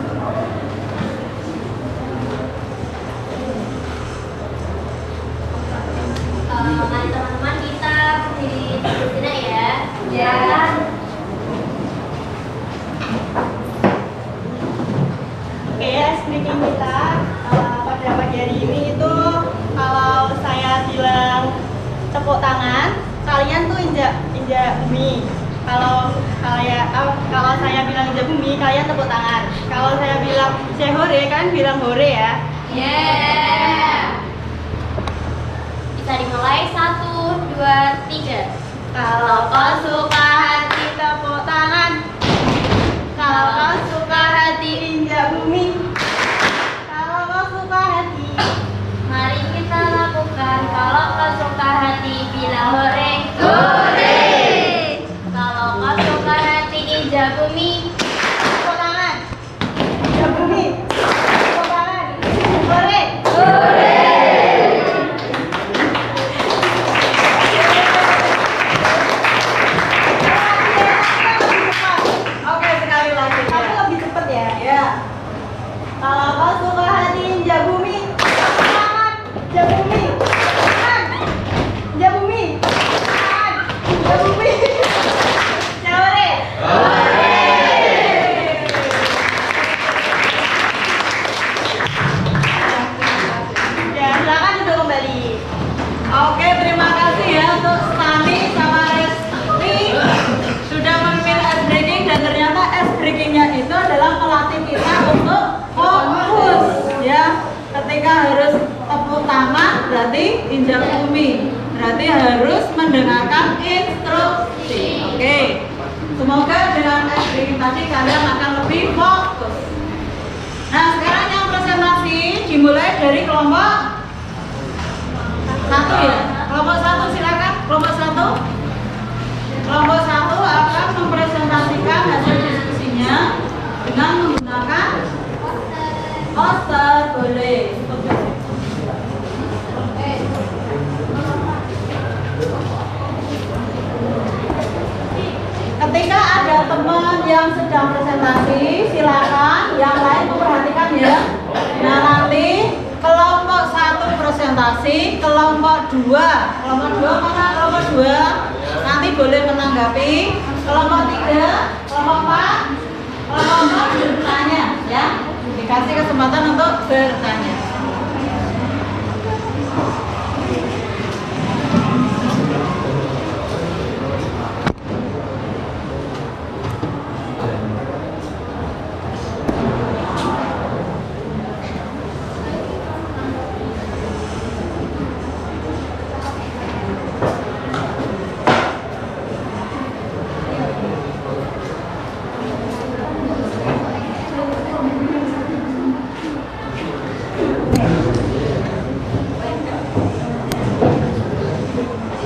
Speaker 7: Mari teman-teman kita berdiri sejenak ya.
Speaker 4: Ya.
Speaker 5: Oke, ice breaking kita pada pagi hari ini itu kalau saya bilang tepuk tangan, kalian tuh injak bumi. Kalau saya bilang injak bumi, kalian tepuk tangan. Kalau saya bilang hore, kan bilang hore ya.
Speaker 7: Yeah. Bisa dimulai 1, 2, 3.
Speaker 5: Kalau kau suka hati tepuk tangan. Kalau kau suka hati injak bumi. Kalau kau suka hati.
Speaker 7: Mari kita lakukan. Kalau kau suka hati bilang hore.
Speaker 5: Hore.
Speaker 7: Kalau kau suka hati injak bumi.
Speaker 5: Tepuk tangan. Injak bumi. Tepuk tangan. Hore.
Speaker 2: Oke, sekali lagi.
Speaker 5: Kamu
Speaker 2: Ya.
Speaker 5: lebih cepet ya.
Speaker 2: Ya.
Speaker 5: Kalau kau suka hati injak bumi. Tepuk tangan. Injak bumi. Tangan. Injak bumi. Tangan. Injak bumi. Hore. Ya, silakan duduk kembali.
Speaker 2: Oke, terima kasih ya untuk Stani sama Resti sudah memimpin ice breaking, dan ternyata ice breakingnya itu adalah melatih kita untuk fokus ya. Ketika harus tepuk tangan berarti injak bumi, berarti harus mendengarkan instruksi. Oke, semoga dengan ice breaking tadi kalian akan lebih fokus. Nah, sekarang yang presentasi dimulai dari kelompok 1 ya. Kelompok 1 silakan. Kelompok 1. Kelompok 1 akan mempresentasikan hasil diskusinya dengan menggunakan poster. Boleh. Ketika ada teman yang sedang presentasi, silakan yang lain memperhatikan ya. Nah, nanti kelompok 1 presentasi, kelompok 2 mana? Kelompok 2 nanti boleh menanggapi, kelompok 3, kelompok 4 bertanya ya. Dikasih kesempatan untuk bertanya.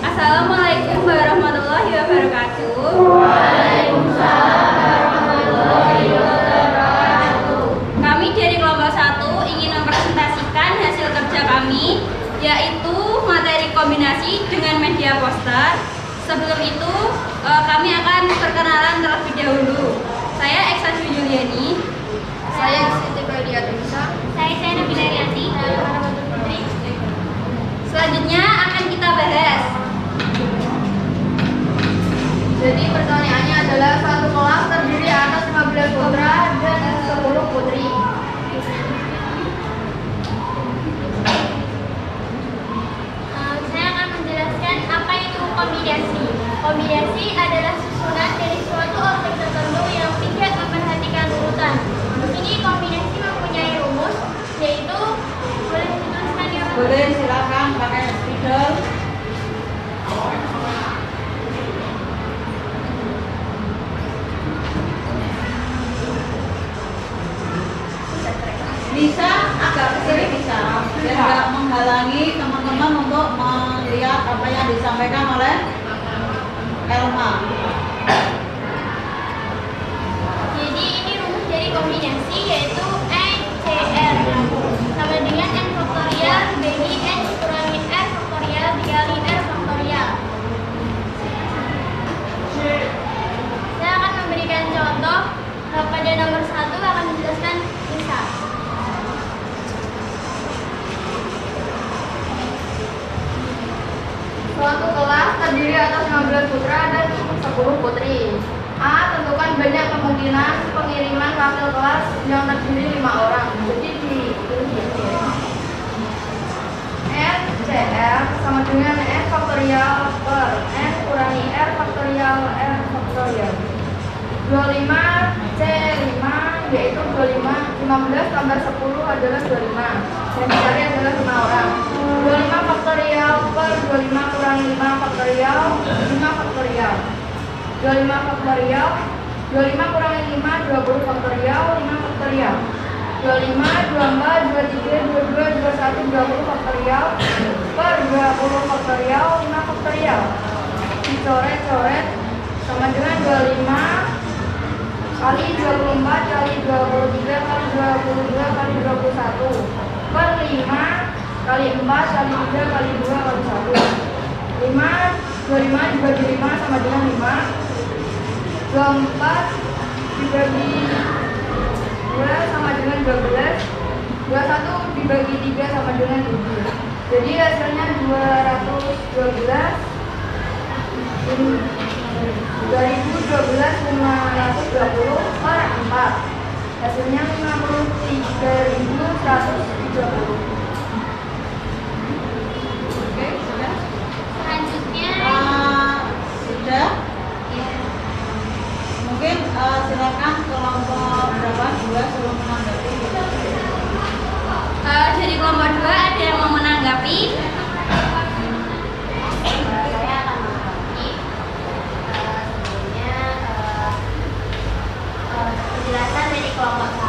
Speaker 4: Assalamualaikum warahmatullahi wabarakatuh. Kami dari kelompok 1 ingin mempresentasikan hasil kerja kami, yaitu materi kombinasi dengan media poster. Sebelum itu, kami akan perkenalan terlebih dahulu. Saya Eksa Juliani.
Speaker 7: Saya Siti Claudia Tunisa. Saya Nabila Rianti.
Speaker 4: Selanjutnya akan kita bahas.
Speaker 7: Jadi pertanyaannya adalah satu kelas terdiri atas 15 putra dan 10 putri. Saya akan menjelaskan apa itu kombinasi. Kombinasi adalah susunan dari suatu objek tertentu yang tidak memperhatikan urutan. Di sini kombinasi mempunyai rumus, yaitu boleh dituliskan ya Pak?
Speaker 2: Boleh, silakan pakai spidol. Bisa agak kesini bisa, biar nggak menghalangi teman-teman untuk lihat apa yang disampaikan oleh Elma.
Speaker 7: Jadi ini rumus dari kombinasi yaitu NCR sama dengan N faktorial dibagi N kurangi R faktorial dikali R faktorial. Saya akan memberikan contoh. Pada nomor 1 akan menjelaskan misal.
Speaker 4: Suatu kelas terdiri atas 15 putra dan 10 putri. A. Tentukan banyak kemungkinan pengiriman wakil kelas yang terdiri 5 orang. Jadi ditulis ya. N CR sama dengan N faktorial per N kurangi R faktorial R faktorial. 25 C5 yaitu 15 tambah 10 adalah 25. Yang dicari adalah 5 orang. 25 faktorial per 25 kurangi 5 faktorial 5 faktorial. 25 faktorial 25 kurangi 5 20 faktorial 5 faktorial. 25 24 23 22 21 20 faktorial per 20 faktorial 5 faktorial. Dicoret-coret sama dengan 25 kali 24 kali 23 kali 22 kali 21 per 5 kali 4 kali 3 kali 2 kali 1. 25 dibagi 5 sama dengan 5. 24 dibagi 2 sama dengan 12. 21 dibagi 3 sama dengan 7. Jadi hasilnya 212. 2012 520 per 4 hasilnya 53.130.
Speaker 2: Oke, sudah?
Speaker 7: Selanjutnya
Speaker 2: Sudah?
Speaker 7: ya,
Speaker 2: Mungkin silakan kelompok berapa? 2 sebelum menanggapi.
Speaker 4: Dari kelompok 2 ada yang mau menanggapi?
Speaker 7: saya akan menanggapi sebelumnya penjelasan dari kelompok 1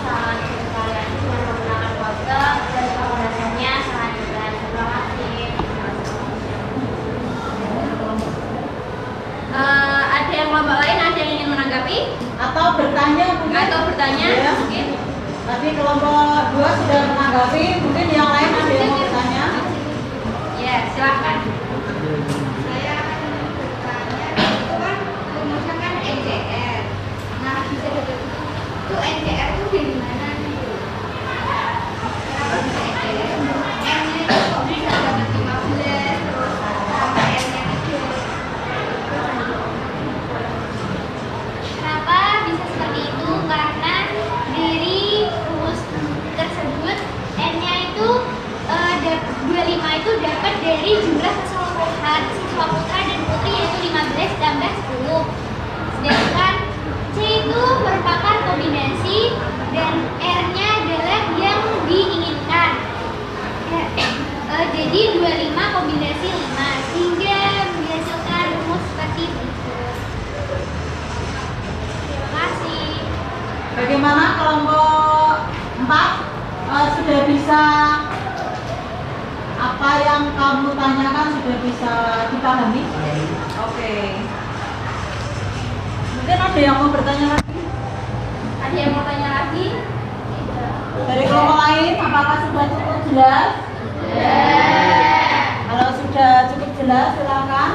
Speaker 7: sangat sekalian dengan menggunakan poster dan penjelasannya sangat jelas. Terima kasih.
Speaker 4: Ada yang kelompok lain ada yang ingin menanggapi
Speaker 2: Atau bertanya mungkin?
Speaker 4: atau bertanya?
Speaker 2: Ya.
Speaker 4: Mungkin.
Speaker 2: Tadi kelompok 2 sudah menanggapi, mungkin yang lain ada yang mau bertanya?
Speaker 4: Ya, silakan.
Speaker 7: Saya akan bertanya, itu kan rumusnya kan NCR. Nah, bisa itu NCR itu dari mana nih? Kenapa bisa NCR? N-nya itu kok bisa dapat 15 terus sama R-nya itu. Kenapa bisa seperti itu? Karena dari rumus tersebut N-nya itu 25 itu dapat dari jumlah keseluruhan siswa putra dan putri yaitu 15 tambah 10. Sedangkan C itu merupakan kombinasi dan R-nya adalah yang diinginkan. Jadi 25 kombinasi 5 sehingga menghasilkan rumus seperti itu. Terima kasih.
Speaker 2: Bagaimana kelompok 4? Sudah bisa apa yang kamu tanyakan sudah bisa dipahami? Oke. Mungkin ada yang mau bertanya lagi?
Speaker 4: Ada yang mau tanya lagi?
Speaker 2: Dari kelompok lain, apakah sudah cukup jelas? Kalau sudah cukup jelas, silakan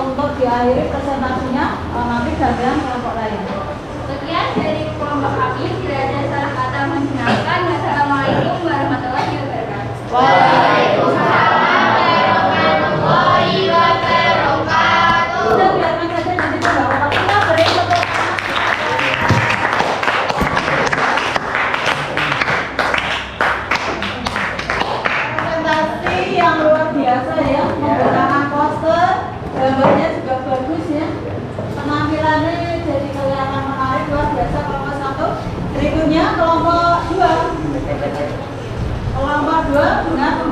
Speaker 2: untuk diakhiri presentasinya nanti gabungan kelompok lain.
Speaker 4: Sekian dari kelompok kami, tidak ada salah kata menghinakan. Wassalamualaikum warahmatullahi wabarakatuh.
Speaker 2: Waalaikumsalam
Speaker 7: warahmatullahi wabarakatuh.
Speaker 2: Sudah biarkan saja nanti pembawa kita beri tepuk presentasi yang luar biasa ya, menggunakan poster, gambarnya juga bagus ya, penampilannya jadi kelihatan menarik luar biasa kelompok 1. Berikutnya kelompok 2 dengan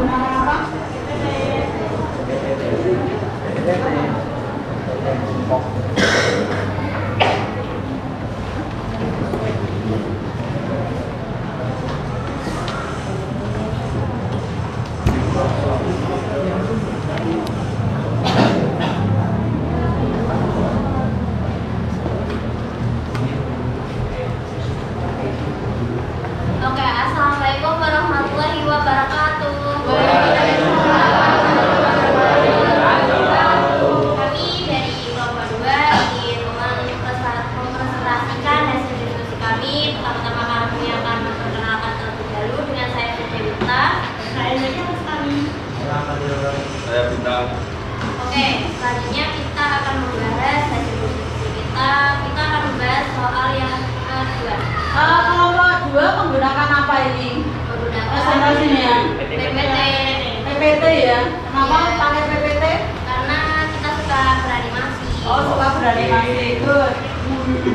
Speaker 3: Bintang.
Speaker 4: Oke, selanjutnya kita akan membahas hasil diskusi kita. Kita akan membahas soal yang kedua.
Speaker 2: Kelompok 2 menggunakan apa ini? Presentasinya?
Speaker 4: PPT.
Speaker 2: PPT ya? Kenapa pakai PPT?
Speaker 4: Karena kita suka beranimasi.
Speaker 2: Oh, suka beranimasi. Good.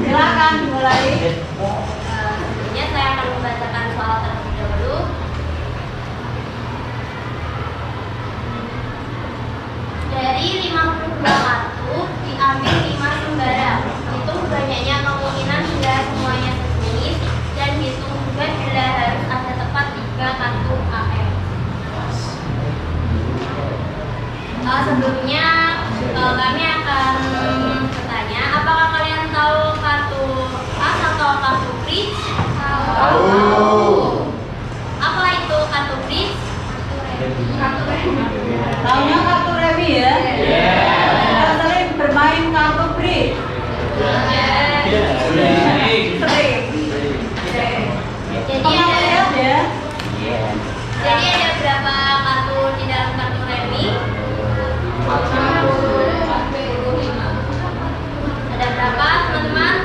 Speaker 2: Silakan dimulai.
Speaker 4: Selanjutnya saya akan membacakan soal terlebih dahulu. Dari 52 kartu diambil 5 sembara. Hitung banyaknya kemungkinan bila semuanya sejenis dan hitung juga bila harus ada tepat 3 kartu AM. Sebelumnya kami akan bertanya, apakah kalian tahu kartu as atau kartu bridge? Tahu. Apa itu kartu bridge? Kartu remi.
Speaker 2: Taunya kartu remi ya? Kita sering bermain kartu bridge. Sering.
Speaker 4: Jadi
Speaker 2: Pernah lihat ya?
Speaker 4: Jadi ada berapa kartu di dalam kartu remi? Ada berapa teman-teman?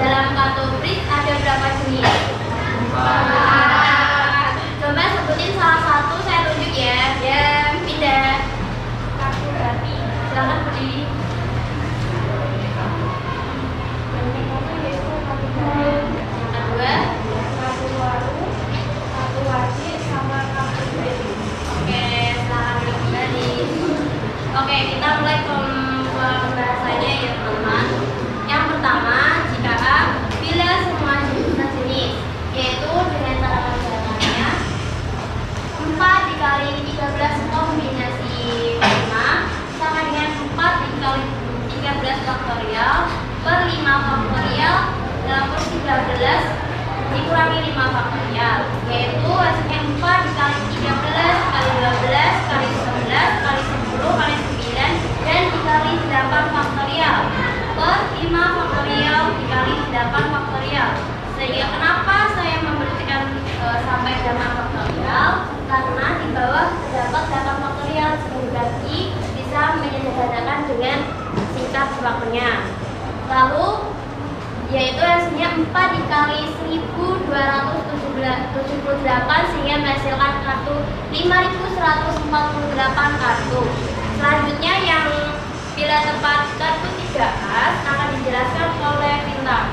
Speaker 4: Dalam kartu bridge ada berapa jenis? Coba sebutin salah satu, saya tunjuk ya. Ya, pindah. Kartu remi. Silakan berdiri. Yang kedua, kartu waru, kartu wajib, sama kartu kredit. Oke, silakan duduk kembali. Oke, kita mulai pembahasannya ya teman-teman. Yang pertama, jika A, bila semua jenis sejenis, yaitu dengan cara pembahasannya 4 dikali 13 kombinasi 5 sama dengan 4 dikali 13 faktorial per 5 faktorial dalam kursi 13 dikurangi 5 faktorial, yaitu hasilnya 4 dikali 13 kali 12 kali 11 kali 10 kali 9 dan dikali 8 faktorial per 5 faktorial dikali 8 faktorial. Sehingga kenapa saya memberikan sampai 8 faktorial? Karena di bawah terdapat 8 faktorial sehingga bisa menyederhanakan dengan singkat waktunya. Lalu yaitu hasilnya 4 dikali 1278 sehingga menghasilkan kartu 5148 kartu. Selanjutnya yang bila tepat kartu 3 akan dijelaskan oleh Bintang.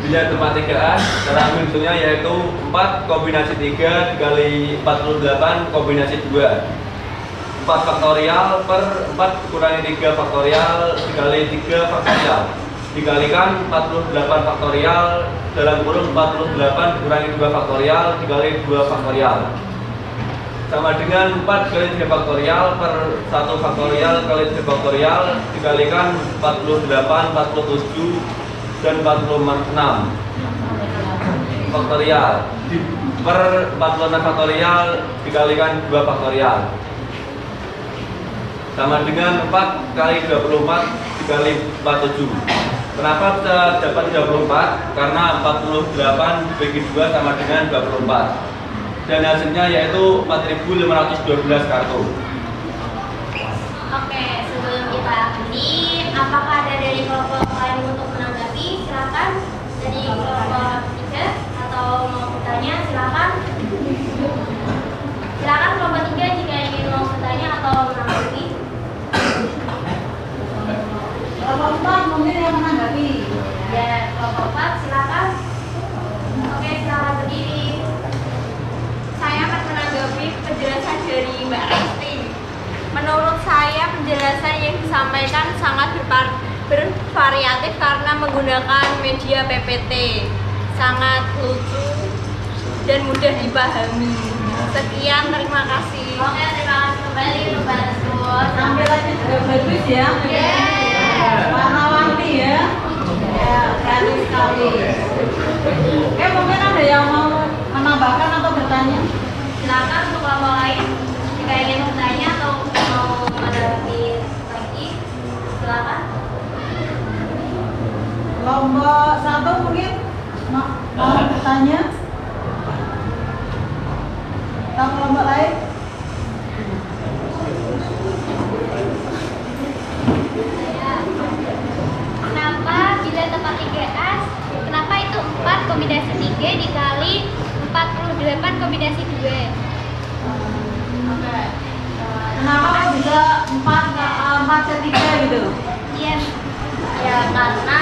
Speaker 3: Bila tepat 3A, cara menghitungnya yaitu 4 kombinasi 3 dikali 48 kombinasi 2. 4 faktorial per 4 kurangi 3 faktorial dikali 3 faktorial dikalikan 48 faktorial dalam kurung 48 dikurangi 2 faktorial dikali 2 faktorial sama dengan 4 kali 3 faktorial per 1 faktorial kali 3 faktorial dikalikan 48, 47 dan 46 faktorial per 46 faktorial dikalikan 2 faktorial sama dengan 4 kali 24 dikali 47. Kenapa bisa dapat 34? Karena 48 dibagi 2 sama dengan 24. Dan hasilnya yaitu 4.512 kartu.
Speaker 4: Oke, sebelum kita akhiri, apakah ada dari kelompok lain untuk menanggapi? Silakan. Dari kelompok 3 atau mau bertanya, silakan. Silakan kelompok 3 jika ingin mau bertanya atau menanggapi.
Speaker 2: Kelompok 4 mungkin yang menanggapi.
Speaker 4: Ya, kelompok 4 silakan. Oke, silakan berdiri.
Speaker 8: Saya akan menanggapi penjelasan dari Mbak Resti. Menurut saya penjelasan yang disampaikan sangat bervariatif karena menggunakan media PPT. Sangat lucu dan mudah dipahami. Sekian, terima kasih.
Speaker 4: Oke, terima kasih kembali Mbak Rasul.
Speaker 2: Tampilannya juga bagus ya. Warna-warni ya. Ya, keren sekali. Oke, mungkin ada yang mau menambahkan atau bertanya?
Speaker 4: Silakan untuk kelompok lain jika ingin bertanya atau mau menanggapi lagi, silakan.
Speaker 2: Kelompok 1 mungkin mau bertanya? Atau kelompok lain?
Speaker 7: Kenapa bila tempat 3S, kenapa itu 4 kombinasi 3 dikali 48 kombinasi 2?
Speaker 2: Oke. Kenapa kok bisa 4 ke 3 gitu?
Speaker 7: Iya. Ya karena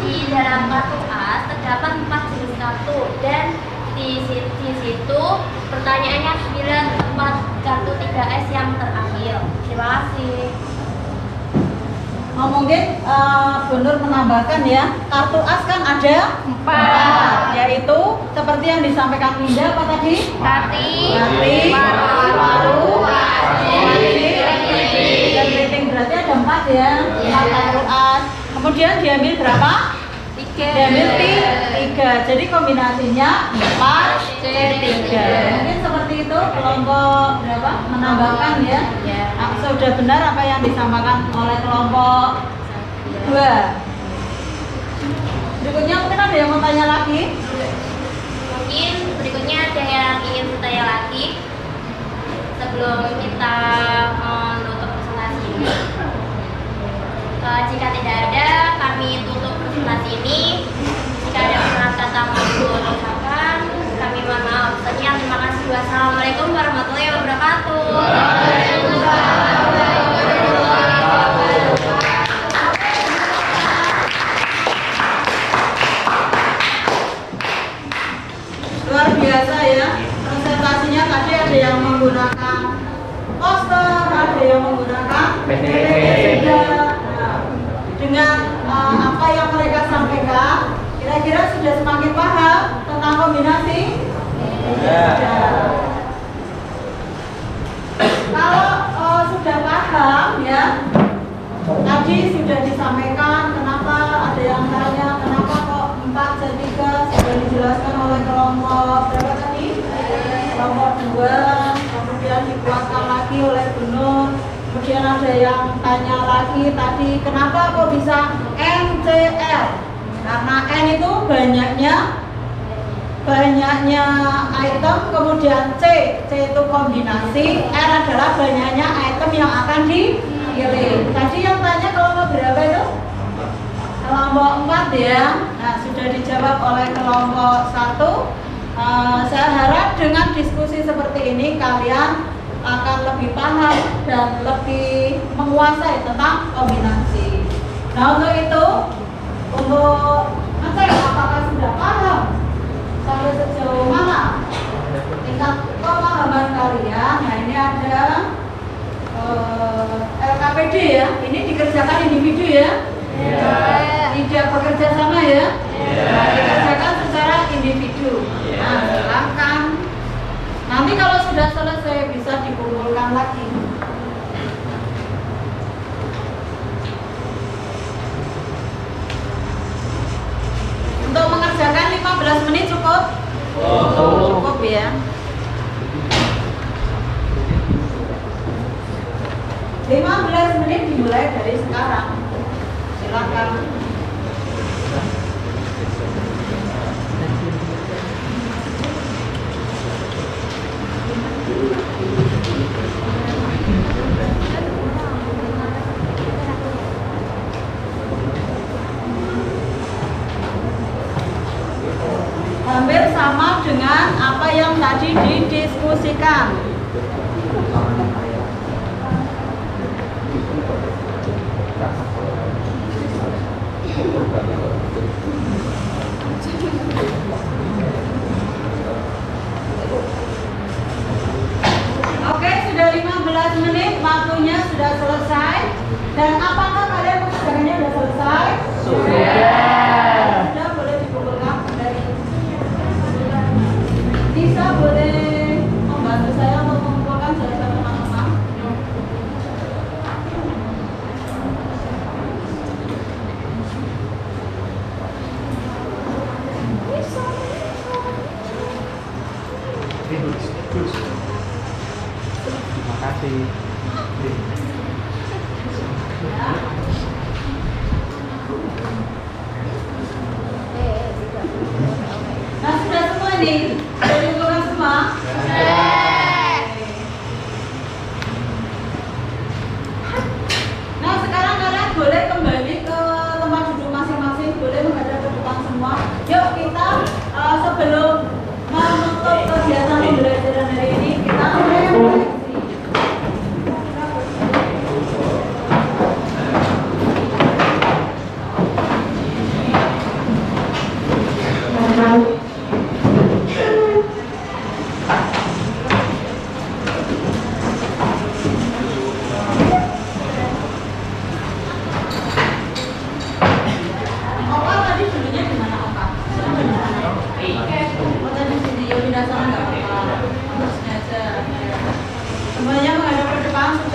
Speaker 7: di dalam kartu as terdapat 4 jenis kartu dan di situ pertanyaannya 4 kartu 3S yang terambil. Terima kasih.
Speaker 2: Mungkin Bu Nur menambahkan ya, kartu as kan ada 4, yaitu seperti yang disampaikan Linda apa tadi?
Speaker 7: Tati,
Speaker 2: paru, dan rating, berarti ada 4 ya, 4 kartu as. Kemudian diambil berapa?
Speaker 7: 3.
Speaker 2: Diambil 3, jadi kombinasinya 4C3. Mungkin seperti itu kelompok berapa? Menambahkan ya. Sudah benar apa yang disampaikan oleh kelompok 2. Berikutnya mungkin ada yang mau tanya lagi?
Speaker 7: Mungkin berikutnya ada yang ingin bertanya lagi sebelum kita menutup presentasi ini. Jika tidak ada, kami tutup presentasi ini. Jika ada kata-kata mau ucapkan, kami mohon maaf. Sekian, terima kasih. Wassalamualaikum warahmatullahi wabarakatuh.
Speaker 2: Luar biasa ya, presentasinya tadi ada yang menggunakan poster, ada yang menggunakan PPT. Dengan apa yang mereka sampaikan, kira-kira sudah semakin paham tentang kombinasi? Kalau sudah paham ya, tadi sudah disampaikan kenapa ada yang tanya kenapa kok 4C3, sudah dijelaskan oleh kelompok berapa tadi? Kelompok 2, kemudian dikuatkan lagi oleh Bu Nur. Kemudian ada yang tanya lagi tadi kenapa kok bisa NCL? Karena N itu banyaknya item, kemudian C itu kombinasi, R adalah banyaknya item yang akan dipilih. Tadi yang tanya kelompok berapa itu? Kelompok 4 ya. Nah, sudah dijawab oleh kelompok 1. Saya harap dengan diskusi seperti ini kalian akan lebih paham dan lebih menguasai tentang kombinasi. Nah, untuk itu, untuk ngecek apakah sudah paham sampai sejauh mana tingkat pemahaman kalian. Nah, ini ada LKPD ya. Ini dikerjakan individu ya? Tidak bekerja sama ya? Nah, dikerjakan secara individu. Nah, silakan. Nanti kalau sudah selesai bisa dikumpulkan lagi. Untuk mengerjakan 15 menit cukup? Cukup ya. 15 menit dimulai dari sekarang. Silakan. Hampir sama dengan apa yang tadi didiskusikan. Oke, sudah 15 menit, waktunya sudah selesai. Dan apakah kalian pekerjaannya sudah selesai? Sudah, boleh dikumpulkan kembali. Bisa boleh membantu saya untuk mengumpulkan jasa teman-teman.
Speaker 6: Terima kasih.
Speaker 2: Nah, sudah semua nih? Sudah dikumpulkan semua?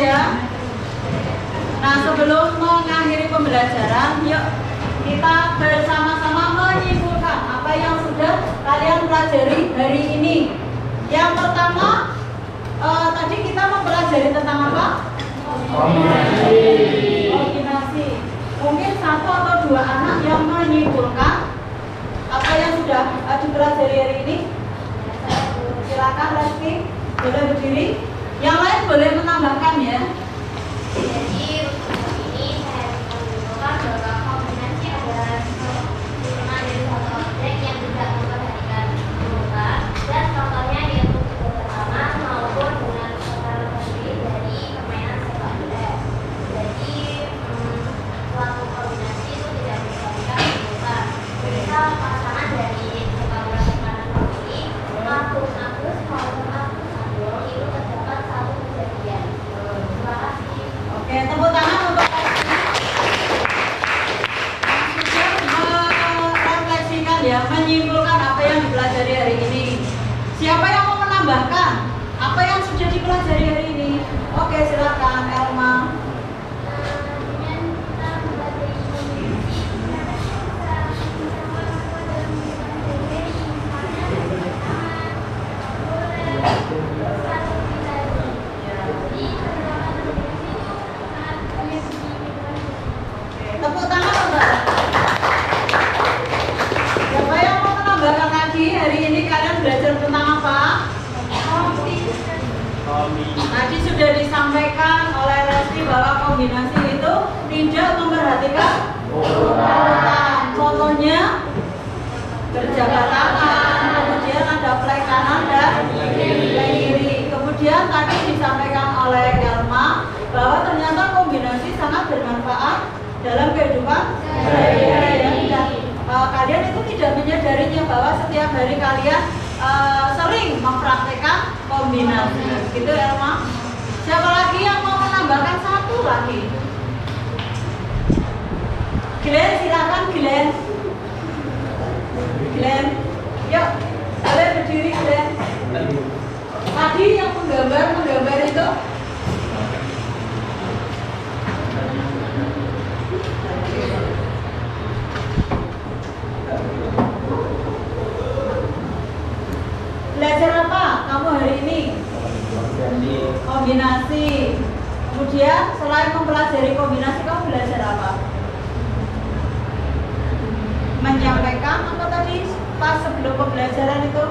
Speaker 2: ya. Nah, sebelum mengakhiri pembelajaran, yuk kita bersama-sama menyimpulkan apa yang sudah kalian pelajari hari ini. Yang pertama, tadi kita mempelajari tentang apa? Kombinasi. Mungkin satu atau dua anak yang menyimpulkan apa yang sudah dipelajari hari ini. Silakan Reski, boleh berdiri. Yang lain boleh menambahkan ya.
Speaker 7: Jadi untuk ini saya menyimpulkan bahwa kombinasi adalah turunan dari satu objek yang tidak memperhatikan urutan dan contohnya yaitu kode pertama maupun dengan kata terdiri dari permainan sepak bola. Jadi suatu kombinasi itu tidak memperhatikan urutan. Misal pasangan dari sepak bola kanan kiri Agus maupun Agus itu terdapat satu kejadian. Terima kasih.
Speaker 2: Oke, tepuk tangan untuk yang sudah merefleksikan ya, menyimpulkan apa yang dipelajari hari ini. Siapa yang mau menambahkan apa yang sudah dipelajari hari ini? Oke, silakan Elma. Tepuk tangan Mbak. Siapa yang mau menambahkan lagi? Hari ini kalian belajar tentang apa? Tadi sudah disampaikan oleh Resti bahwa kombinasi itu tidak memperhatikan urutan. Contohnya berjabat tangan, kemudian ada play kanan dan play kiri. Kemudian tadi disampaikan oleh Elma bahwa ternyata kombinasi sangat bermanfaat dalam kehidupan sehari-hari dan kalian itu tidak menyadarinya bahwa setiap hari kalian sering mempraktekkan kombinasi. Gitu Elma. Siapa lagi yang mau menambahkan satu lagi? Glenn, silakan Glenn. Glenn, yuk, boleh berdiri Glenn. Tadi yang menggambar itu belajar apa kamu hari ini? Kombinasi. Kemudian selain mempelajari kombinasi, kamu belajar apa? Menyampaikan apa tadi pas sebelum pembelajaran itu?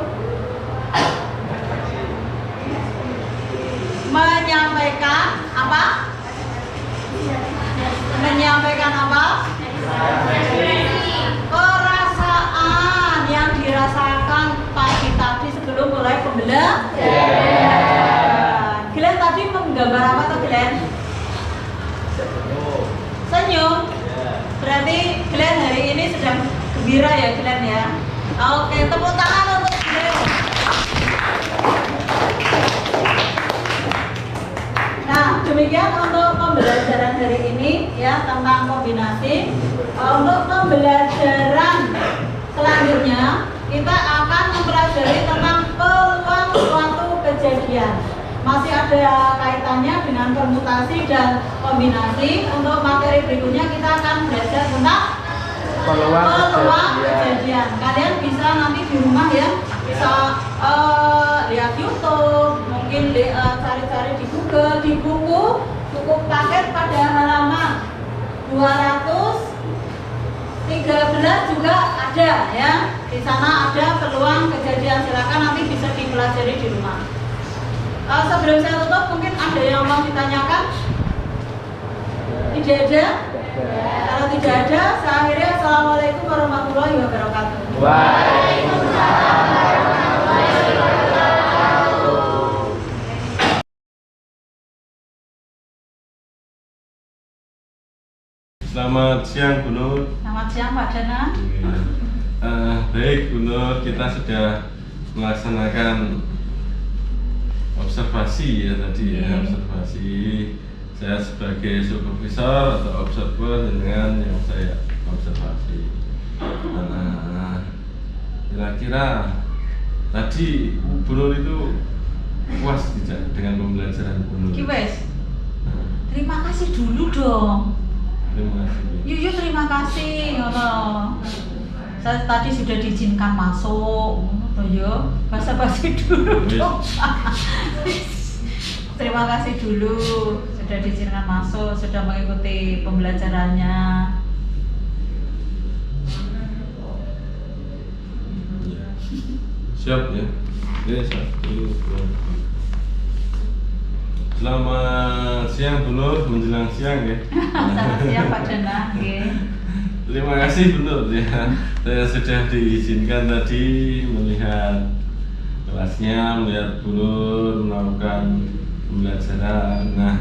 Speaker 2: Menyampaikan apa? Menyampaikan apa? Perasaan yang dirasakan pagi tadi sebelum mulai pembelajaran. Glenn tadi menggambar apa tuh Glenn? Senyum. Berarti Glenn hari ini sedang gembira ya Glenn ya. Oke, tepuk tangan untuk Glenn. Nah, demikian untuk pembelajaran hari ini ya tentang kombinasi. Untuk pembelajaran selanjutnya kita akan mempelajari tentang peluang suatu kejadian. Masih ada kaitannya dengan permutasi dan kombinasi. Untuk materi berikutnya kita akan belajar tentang peluang kejadian. Kalian bisa nanti di rumah ya, bisa lihat YouTube, mungkin cari-cari di Google, di buku paket pada halaman 213 juga ada ya. Di sana ada peluang kejadian. Silakan nanti bisa dipelajari di rumah. Sebelum saya tutup, mungkin ada yang mau ditanyakan? Tidak ada? Kalau tidak ada, saya akhiri. Assalamualaikum warahmatullahi wabarakatuh.
Speaker 6: Waalaikumsalam warahmatullahi wabarakatuh.
Speaker 1: Selamat siang Bu Nur.
Speaker 2: Selamat siang Pak Dana.
Speaker 1: Baik Bu Nur, kita sudah melaksanakan observasi ya tadi ya, observasi. Saya sebagai supervisor atau observer dengan yang saya observasi. Kira-kira tadi Bu Nur itu puas tidak dengan pembelajaran Bu Nur?
Speaker 2: Kiwes. Terima kasih dulu dong.
Speaker 1: Terima kasih.
Speaker 2: Yuk terima kasih. Saya tadi sudah diizinkan masuk. Toh yo, basa-basi dulu dong. Terima kasih dulu sudah diizinkan masuk, sudah mengikuti pembelajarannya.
Speaker 1: Siap ya. Ini 1, 2. Selamat siang Bu Nur, menjelang siang ya.
Speaker 2: Selamat siang Pak Danang.
Speaker 1: Terima kasih Bu Nur ya. Saya sudah diizinkan tadi melihat kelasnya, melihat Bu Nur melakukan pembelajaran. Nah,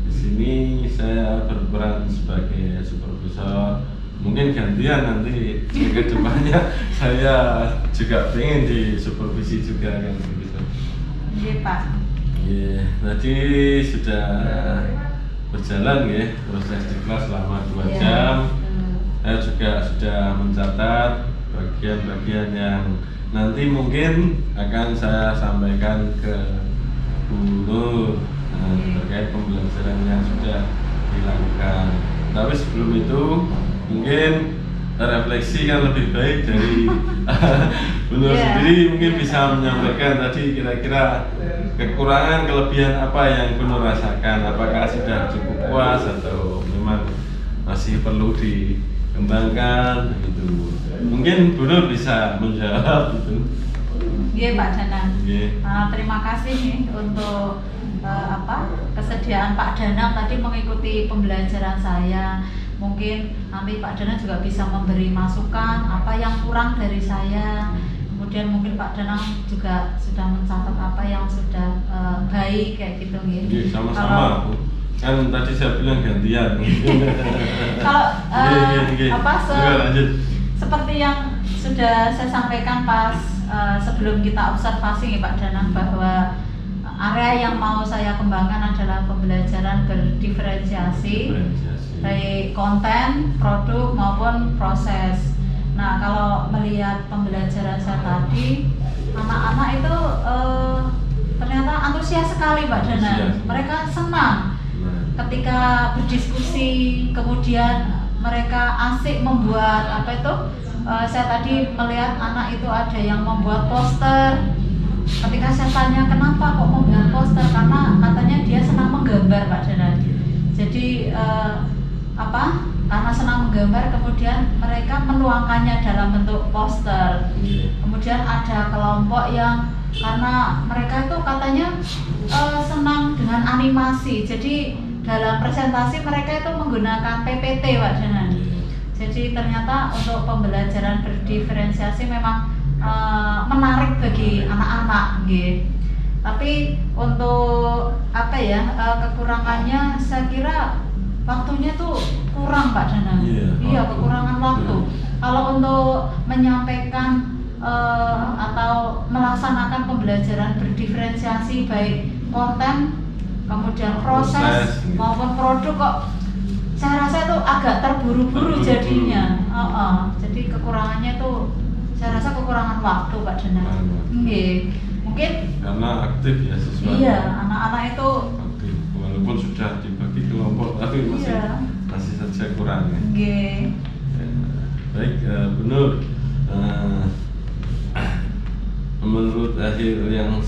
Speaker 1: di sini saya berperan sebagai supervisor. Mungkin gantian nanti ke depannya saya juga pengen di supervisi juga kan begitu.
Speaker 2: Iya Pak.
Speaker 1: Iya, tadi sudah berjalan ya proses di kelas selama 2
Speaker 2: Iya.
Speaker 1: jam. Saya juga sudah mencatat bagian-bagian yang nanti mungkin akan saya sampaikan ke Bu Nur terkait pembelajaran yang sudah dilakukan. Tapi sebelum itu mungkin refleksi kan lebih baik dari Bu Nur sendiri, mungkin bisa menyampaikan tadi kira-kira kekurangan kelebihan apa yang Bu Nur rasakan, apakah sudah cukup puas atau memang masih perlu dikembangkan itu. Mungkin Bu Nur bisa menjawab itu.
Speaker 2: Iya Pak Danang.
Speaker 1: Iya.
Speaker 2: Terima kasih nih untuk kesediaan Pak Danang tadi mengikuti pembelajaran saya. Mungkin nanti Pak Danang juga bisa memberi masukan apa yang kurang dari saya. Kemudian mungkin Pak Danang juga sudah mencatat apa yang sudah baik kayak gitu nih.
Speaker 1: Iya, sama-sama. Kan tadi saya bilang gantian.
Speaker 2: Kalau
Speaker 1: lanjut.
Speaker 2: seperti yang sudah saya sampaikan pas sebelum kita observasi ya Pak Danang, bahwa area yang mau saya kembangkan adalah pembelajaran berdiferensiasi, baik konten, produk maupun proses. Nah, kalau melihat pembelajaran saya tadi, anak-anak itu ternyata antusias sekali Pak Danang. Mereka senang ketika berdiskusi, kemudian mereka asik membuat saya tadi melihat anak itu ada yang membuat poster. Ketika saya tanya kenapa kok membuat poster, karena katanya dia senang menggambar Pak Danang. Jadi karena senang menggambar, kemudian mereka menuangkannya dalam bentuk poster. Kemudian ada kelompok yang karena mereka itu katanya senang dengan animasi, jadi dalam presentasi mereka itu menggunakan PPT Pak Danang. Jadi ternyata untuk pembelajaran berdiferensiasi memang menarik bagi anak-anak, gitu. Tapi untuk kekurangannya saya kira waktunya tuh kurang Pak Danang. Iya, kekurangan waktu. Kalau untuk menyampaikan atau melaksanakan pembelajaran berdiferensiasi baik konten, kemudian proses maupun produk, kok saya rasa itu agak terburu-buru jadinya. Jadi kekurangannya tuh saya rasa kekurangan waktu Pak Danang. Mungkin karena aktif ya siswa. Iya, anak-anak itu aktif walaupun sudah dibagi kelompok tapi masih saja kurang ya. Baik, Bu Nur, menurut hasil yang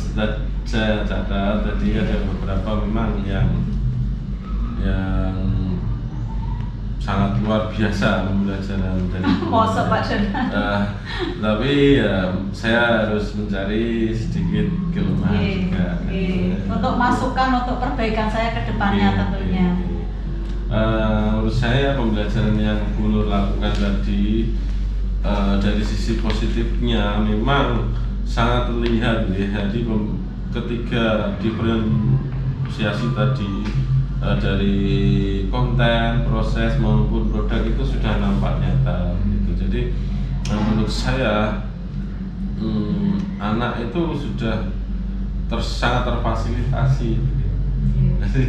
Speaker 2: saya catat tadi ada beberapa memang yang sangat luar biasa pembelajaran dari tapi saya harus mencari sedikit kelemahan juga. Untuk masukan untuk perbaikan saya ke depannya tentunya. Menurut saya pembelajaran yang Bu Nur lakukan tadi dari sisi positifnya memang sangat terlihat ya. Jadi ketiga diferensiasi tadi dari konten, proses maupun produk itu sudah nampak nyata gitu. Jadi menurut saya anak itu sudah sangat terfasilitasi gitu. Jadi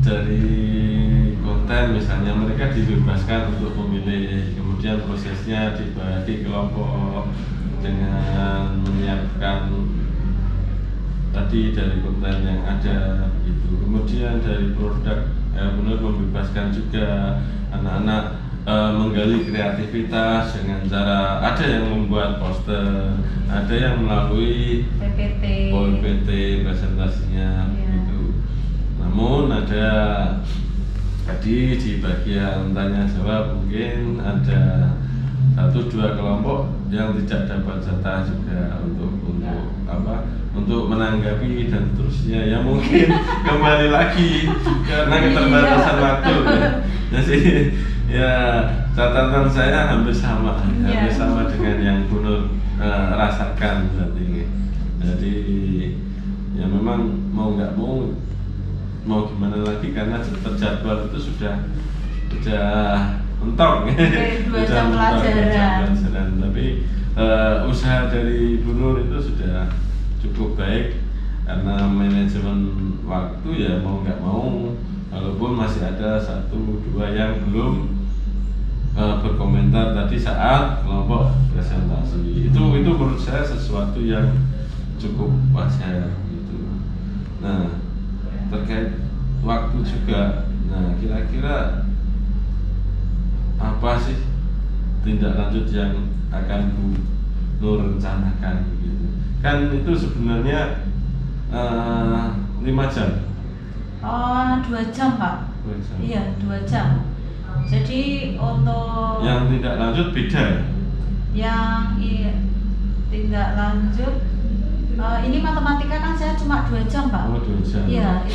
Speaker 2: dari konten misalnya mereka dibebaskan untuk memilih, kemudian prosesnya dibagi kelompok dengan menyiapkan
Speaker 1: tadi dari konten yang ada begitu. Kemudian dari produk benar membebaskan juga anak-anak menggali kreativitas dengan cara ada yang membuat poster, ada yang melalui PPT presentasinya begitu. Namun ada tadi di bagian tanya jawab mungkin ada 1-2 kelompok yang tidak dapat jatah juga untuk menanggapi dan seterusnya ya mungkin kembali lagi karena keterbatasan waktu ya. Jadi ya catatan saya hampir sama dengan yang Bu Nur rasakan berarti. Jadi ya memang mau nggak mau gimana lagi karena terjadwal itu sudah mentok
Speaker 2: 2 jam pelajaran.
Speaker 1: Tapi usaha dari Bu Nur itu sudah cukup baik karena manajemen waktu ya mau nggak mau walaupun masih ada 1-2 yang belum berkomentar tadi saat kelompok presentasi itu menurut saya sesuatu yang cukup wajar gitu. Nah terkait waktu juga, nah kira-kira apa sih tindak lanjut yang akan Bu Nur rencanakan gitu? Kan itu sebenarnya 5 jam.
Speaker 2: 2 jam Pak.
Speaker 1: 2 jam.
Speaker 2: Iya 2 jam. Jadi untuk
Speaker 1: yang tindak lanjut beda ya?
Speaker 2: Yang tindak lanjut ini matematika kan saya cuma 2 jam Pak.
Speaker 1: 2 jam.
Speaker 2: Iya.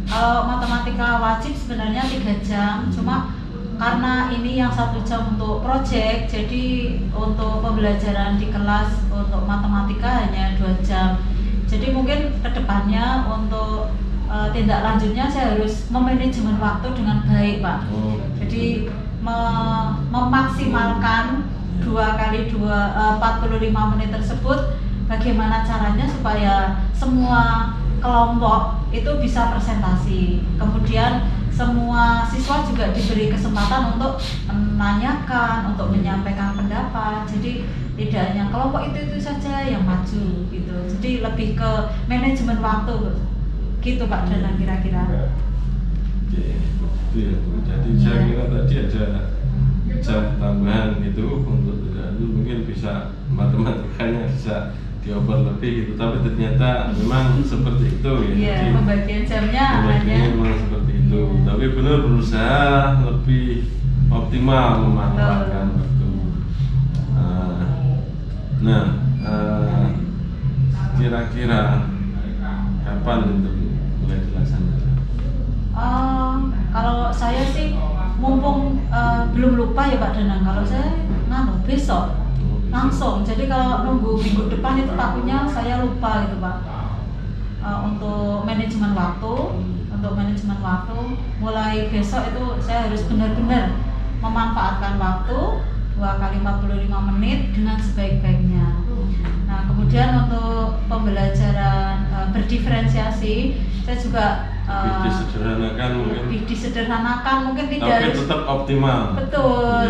Speaker 2: Kalau matematika wajib sebenarnya 3 jam, cuma karena ini yang 1 jam untuk project, jadi untuk pembelajaran di kelas untuk matematika hanya 2 jam. Jadi mungkin kedepannya untuk tindak lanjutnya saya harus memanajemen waktu dengan baik Pak. Jadi memaksimalkan 2x2 45 menit tersebut, bagaimana caranya supaya semua kelompok itu bisa presentasi. Kemudian semua siswa juga diberi kesempatan untuk menanyakan, untuk menyampaikan pendapat. Jadi tidak hanya kelompok itu saja yang maju gitu. Jadi lebih ke manajemen waktu gitu Pak Dana kira-kira.
Speaker 1: Oke, itu ya Bu. Jadi saya kira tadi ada jam tambahan itu untuk mungkin bisa matematikanya bisa dioper lebih gitu, tapi ternyata memang seperti itu ya.
Speaker 2: Iya, pembagian jamnya
Speaker 1: pembagiannya memang seperti itu. Tapi benar berusaha lebih optimal memanfaatkan waktu. Kira-kira kapan untuk mulai dilaksanakan?
Speaker 2: Kalau saya sih mumpung belum lupa ya Pak Danang, kalau saya besok langsung. Jadi kalau nunggu minggu depan itu takutnya saya lupa gitu Pak. Untuk manajemen waktu, mulai besok itu saya harus benar-benar memanfaatkan waktu 2x45 menit dengan sebaik-baiknya. Nah kemudian untuk pembelajaran berdiferensiasi saya juga lebih disederhanakan mungkin tidak
Speaker 1: tapi
Speaker 2: harus
Speaker 1: tetap optimal.
Speaker 2: Betul.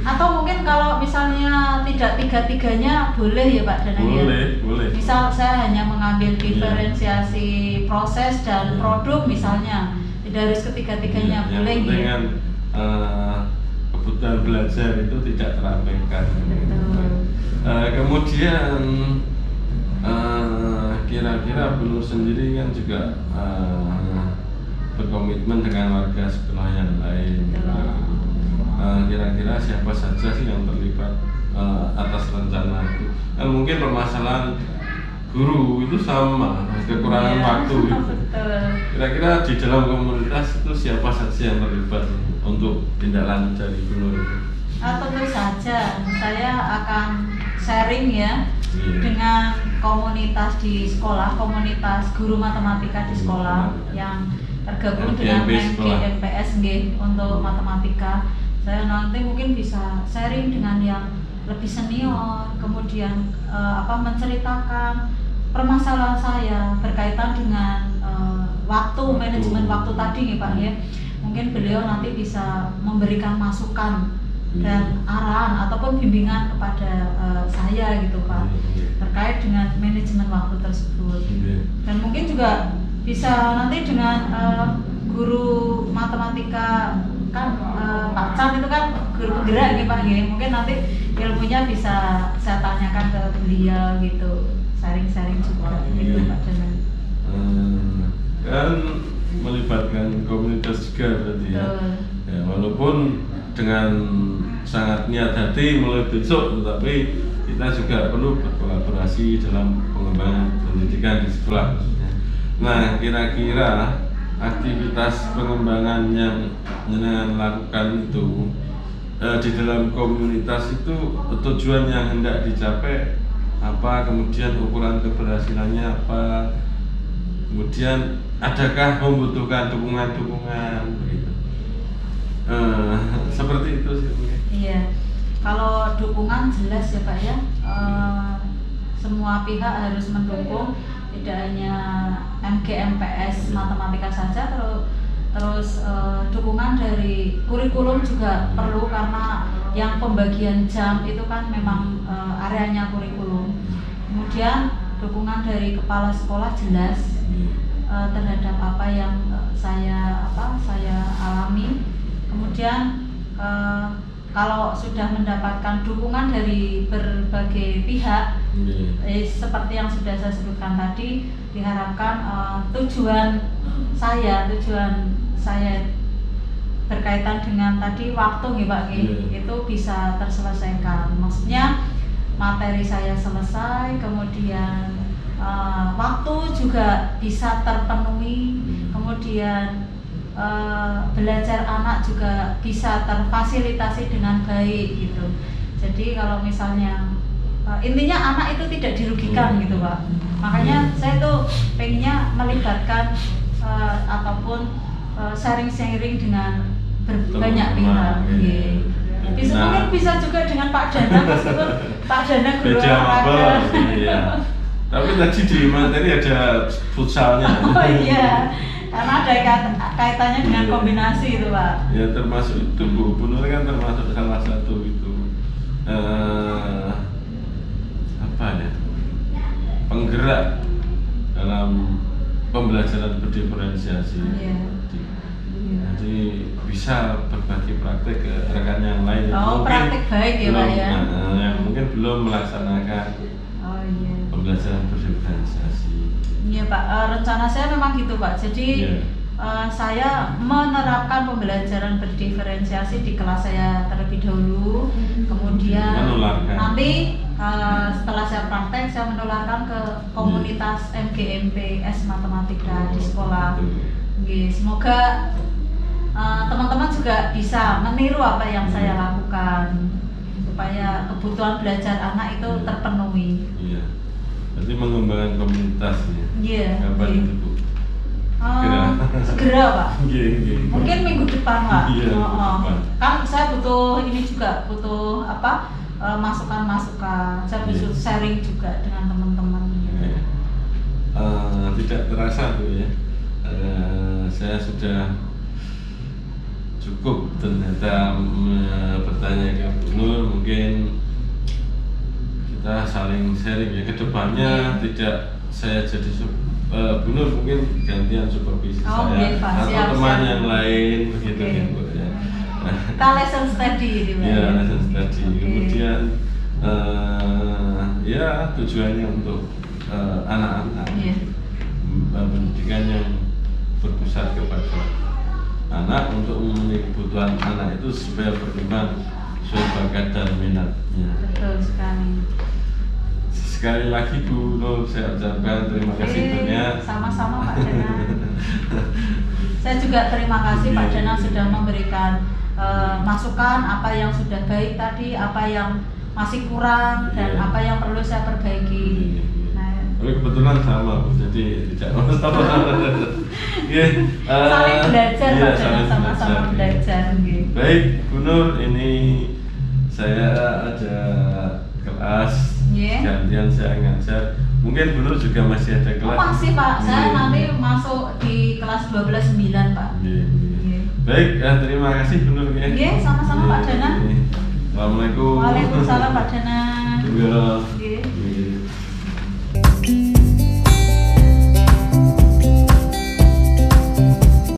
Speaker 2: Atau mungkin kalau misalnya tidak tiga-tiganya boleh ya Pak Dana ya?
Speaker 1: Boleh.
Speaker 2: Misal saya hanya mengambil diferensiasi proses dan produk misalnya, tidak harus ketiga-tiganya boleh ya.
Speaker 1: Dengan kebutuhan belajar itu tidak terabaikan. Kemudian kira-kira Bu Nur sendiri kan juga berkomitmen dengan warga sekolah yang lain. Kira-kira siapa saja sih yang terlibat atas rencana itu? Kan mungkin permasalahan guru itu sama, kekurangan waktu gitu. Kira-kira di dalam komunitas itu siapa saja yang terlibat untuk tindak lanjut dari Bu Nur itu?
Speaker 2: Tentu saja, saya akan sharing ya dengan komunitas di sekolah, komunitas guru matematika di sekolah yang tergabung dengan MPS untuk matematika. Saya nanti mungkin bisa sharing dengan yang lebih senior, kemudian menceritakan permasalahan saya berkaitan dengan waktu, manajemen waktu tadi nih Pak ya. Mungkin beliau nanti bisa memberikan masukan dan arahan ataupun bimbingan kepada saya gitu Pak, terkait dengan manajemen waktu tersebut. Dan mungkin juga bisa nanti dengan guru matematika kan Pak Chan itu kan guru penggerak gitu Pak, mungkin nanti ilmunya bisa saya tanyakan ke beliau gitu, sharing-sharing juga gitu Pak Dana.
Speaker 1: Kan melibatkan komunitas juga berarti ya. Ya, walaupun dengan sangat niat hati mulai besok, tetapi kita juga perlu berkolaborasi dalam pengembangan pendidikan di sekolah. Nah, kira-kira aktivitas pengembangan yang jenengan lakukan itu di dalam komunitas itu tujuan yang hendak dicapai apa, kemudian ukuran keberhasilannya apa, kemudian adakah membutuhkan dukungan-dukungan begitu. Seperti itu sih mungkin.
Speaker 2: Iya, kalau dukungan jelas ya Pak ya, semua pihak harus mendukung, tidak hanya MGMPS matematika saja, terus dukungan dari kurikulum juga perlu, karena yang pembagian jam itu kan memang areanya kurikulum. Kemudian dukungan dari kepala sekolah jelas terhadap apa yang saya alami. Kemudian kalau sudah mendapatkan dukungan dari berbagai pihak, seperti yang sudah saya sebutkan tadi, diharapkan tujuan saya berkaitan dengan tadi waktu nih Pak, itu bisa terselesaikan. Maksudnya materi saya selesai, kemudian waktu juga bisa terpenuhi, kemudian belajar anak juga bisa terfasilitasi dengan baik gitu. Jadi kalau misalnya intinya anak itu tidak dirugikan gitu Pak. Makanya saya tuh pengennya melibatkan ataupun sharing-sharing dengan banyak pihak. Mungkin bisa juga dengan Pak Dana, meskipun Pak Dana guru olahraga.
Speaker 1: Iya. Tapi tadi di materi ada futsalnya.
Speaker 2: Oh iya. Karena ada kaitannya dengan kombinasi itu Pak.
Speaker 1: Ya termasuk itu Bu Nur kan termasuk salah satu itu apa ya, penggerak dalam pembelajaran berdiferensiasi. Jadi bisa berbagi praktek ke rekan yang lain yang mungkin
Speaker 2: praktek baik ya Pak ya.
Speaker 1: Yang mungkin belum melaksanakan pembelajaran berdiferensiasi.
Speaker 2: Iya Pak, rencana saya memang gitu Pak. Jadi saya menerapkan pembelajaran berdiferensiasi di kelas saya terlebih dahulu. Kemudian nanti setelah saya praktek, saya menularkan ke komunitas MGMPS matematika di sekolah. Semoga teman-teman juga bisa meniru apa yang saya lakukan, supaya kebutuhan belajar anak itu terpenuhi.
Speaker 1: Berarti mengembangkan komunitas ya? Kapan itu Bu?
Speaker 2: Segera Pak. Mungkin minggu depan Pak. Kan saya butuh ini juga, butuh masukan-masukan. Saya butuh sharing juga dengan teman-teman.
Speaker 1: Tidak terasa Bu ya, saya sudah cukup ternyata bertanya ke Bu Nur. Mungkin kita saling sharing ya, kedepannya tidak saya jadi Bu Nur mungkin gantian supervisi saya atau teman yang lain begitu ya Bu ya.
Speaker 2: Kita lesson study gitu
Speaker 1: ya. Lesson study. Kemudian ya tujuannya untuk anak-anak, pendidikan yang berpusat kepada anak untuk memenuhi kebutuhan anak itu supaya berkembang sesuai bakat dan minatnya.
Speaker 2: Betul sekali.
Speaker 1: Sekali lagi Bu Nur, saya ucapkan terima kasih banyak.
Speaker 2: Sama-sama Pak Dana. Saya juga terima kasih Pak Dana sudah memberikan masukan apa yang sudah baik tadi, apa yang masih kurang, dan apa yang perlu saya perbaiki.
Speaker 1: Tapi kebetulan sama Bu, jadi tidak masalah.
Speaker 2: Saling belajar Pak Dana, sama-sama belajar.
Speaker 1: Baik Bu Nur, ini saya ada kelas. Gantian saya ngajar. Mungkin Bu Nur juga masih ada kelas.
Speaker 2: Masih Pak, saya nanti masuk di kelas 12-9 Pak.
Speaker 1: Baik, terima kasih Bu Nur.
Speaker 2: Sama-sama Pak Dana.
Speaker 1: Assalamualaikum.
Speaker 2: Waalaikumsalam Pak Danan.
Speaker 1: Ya.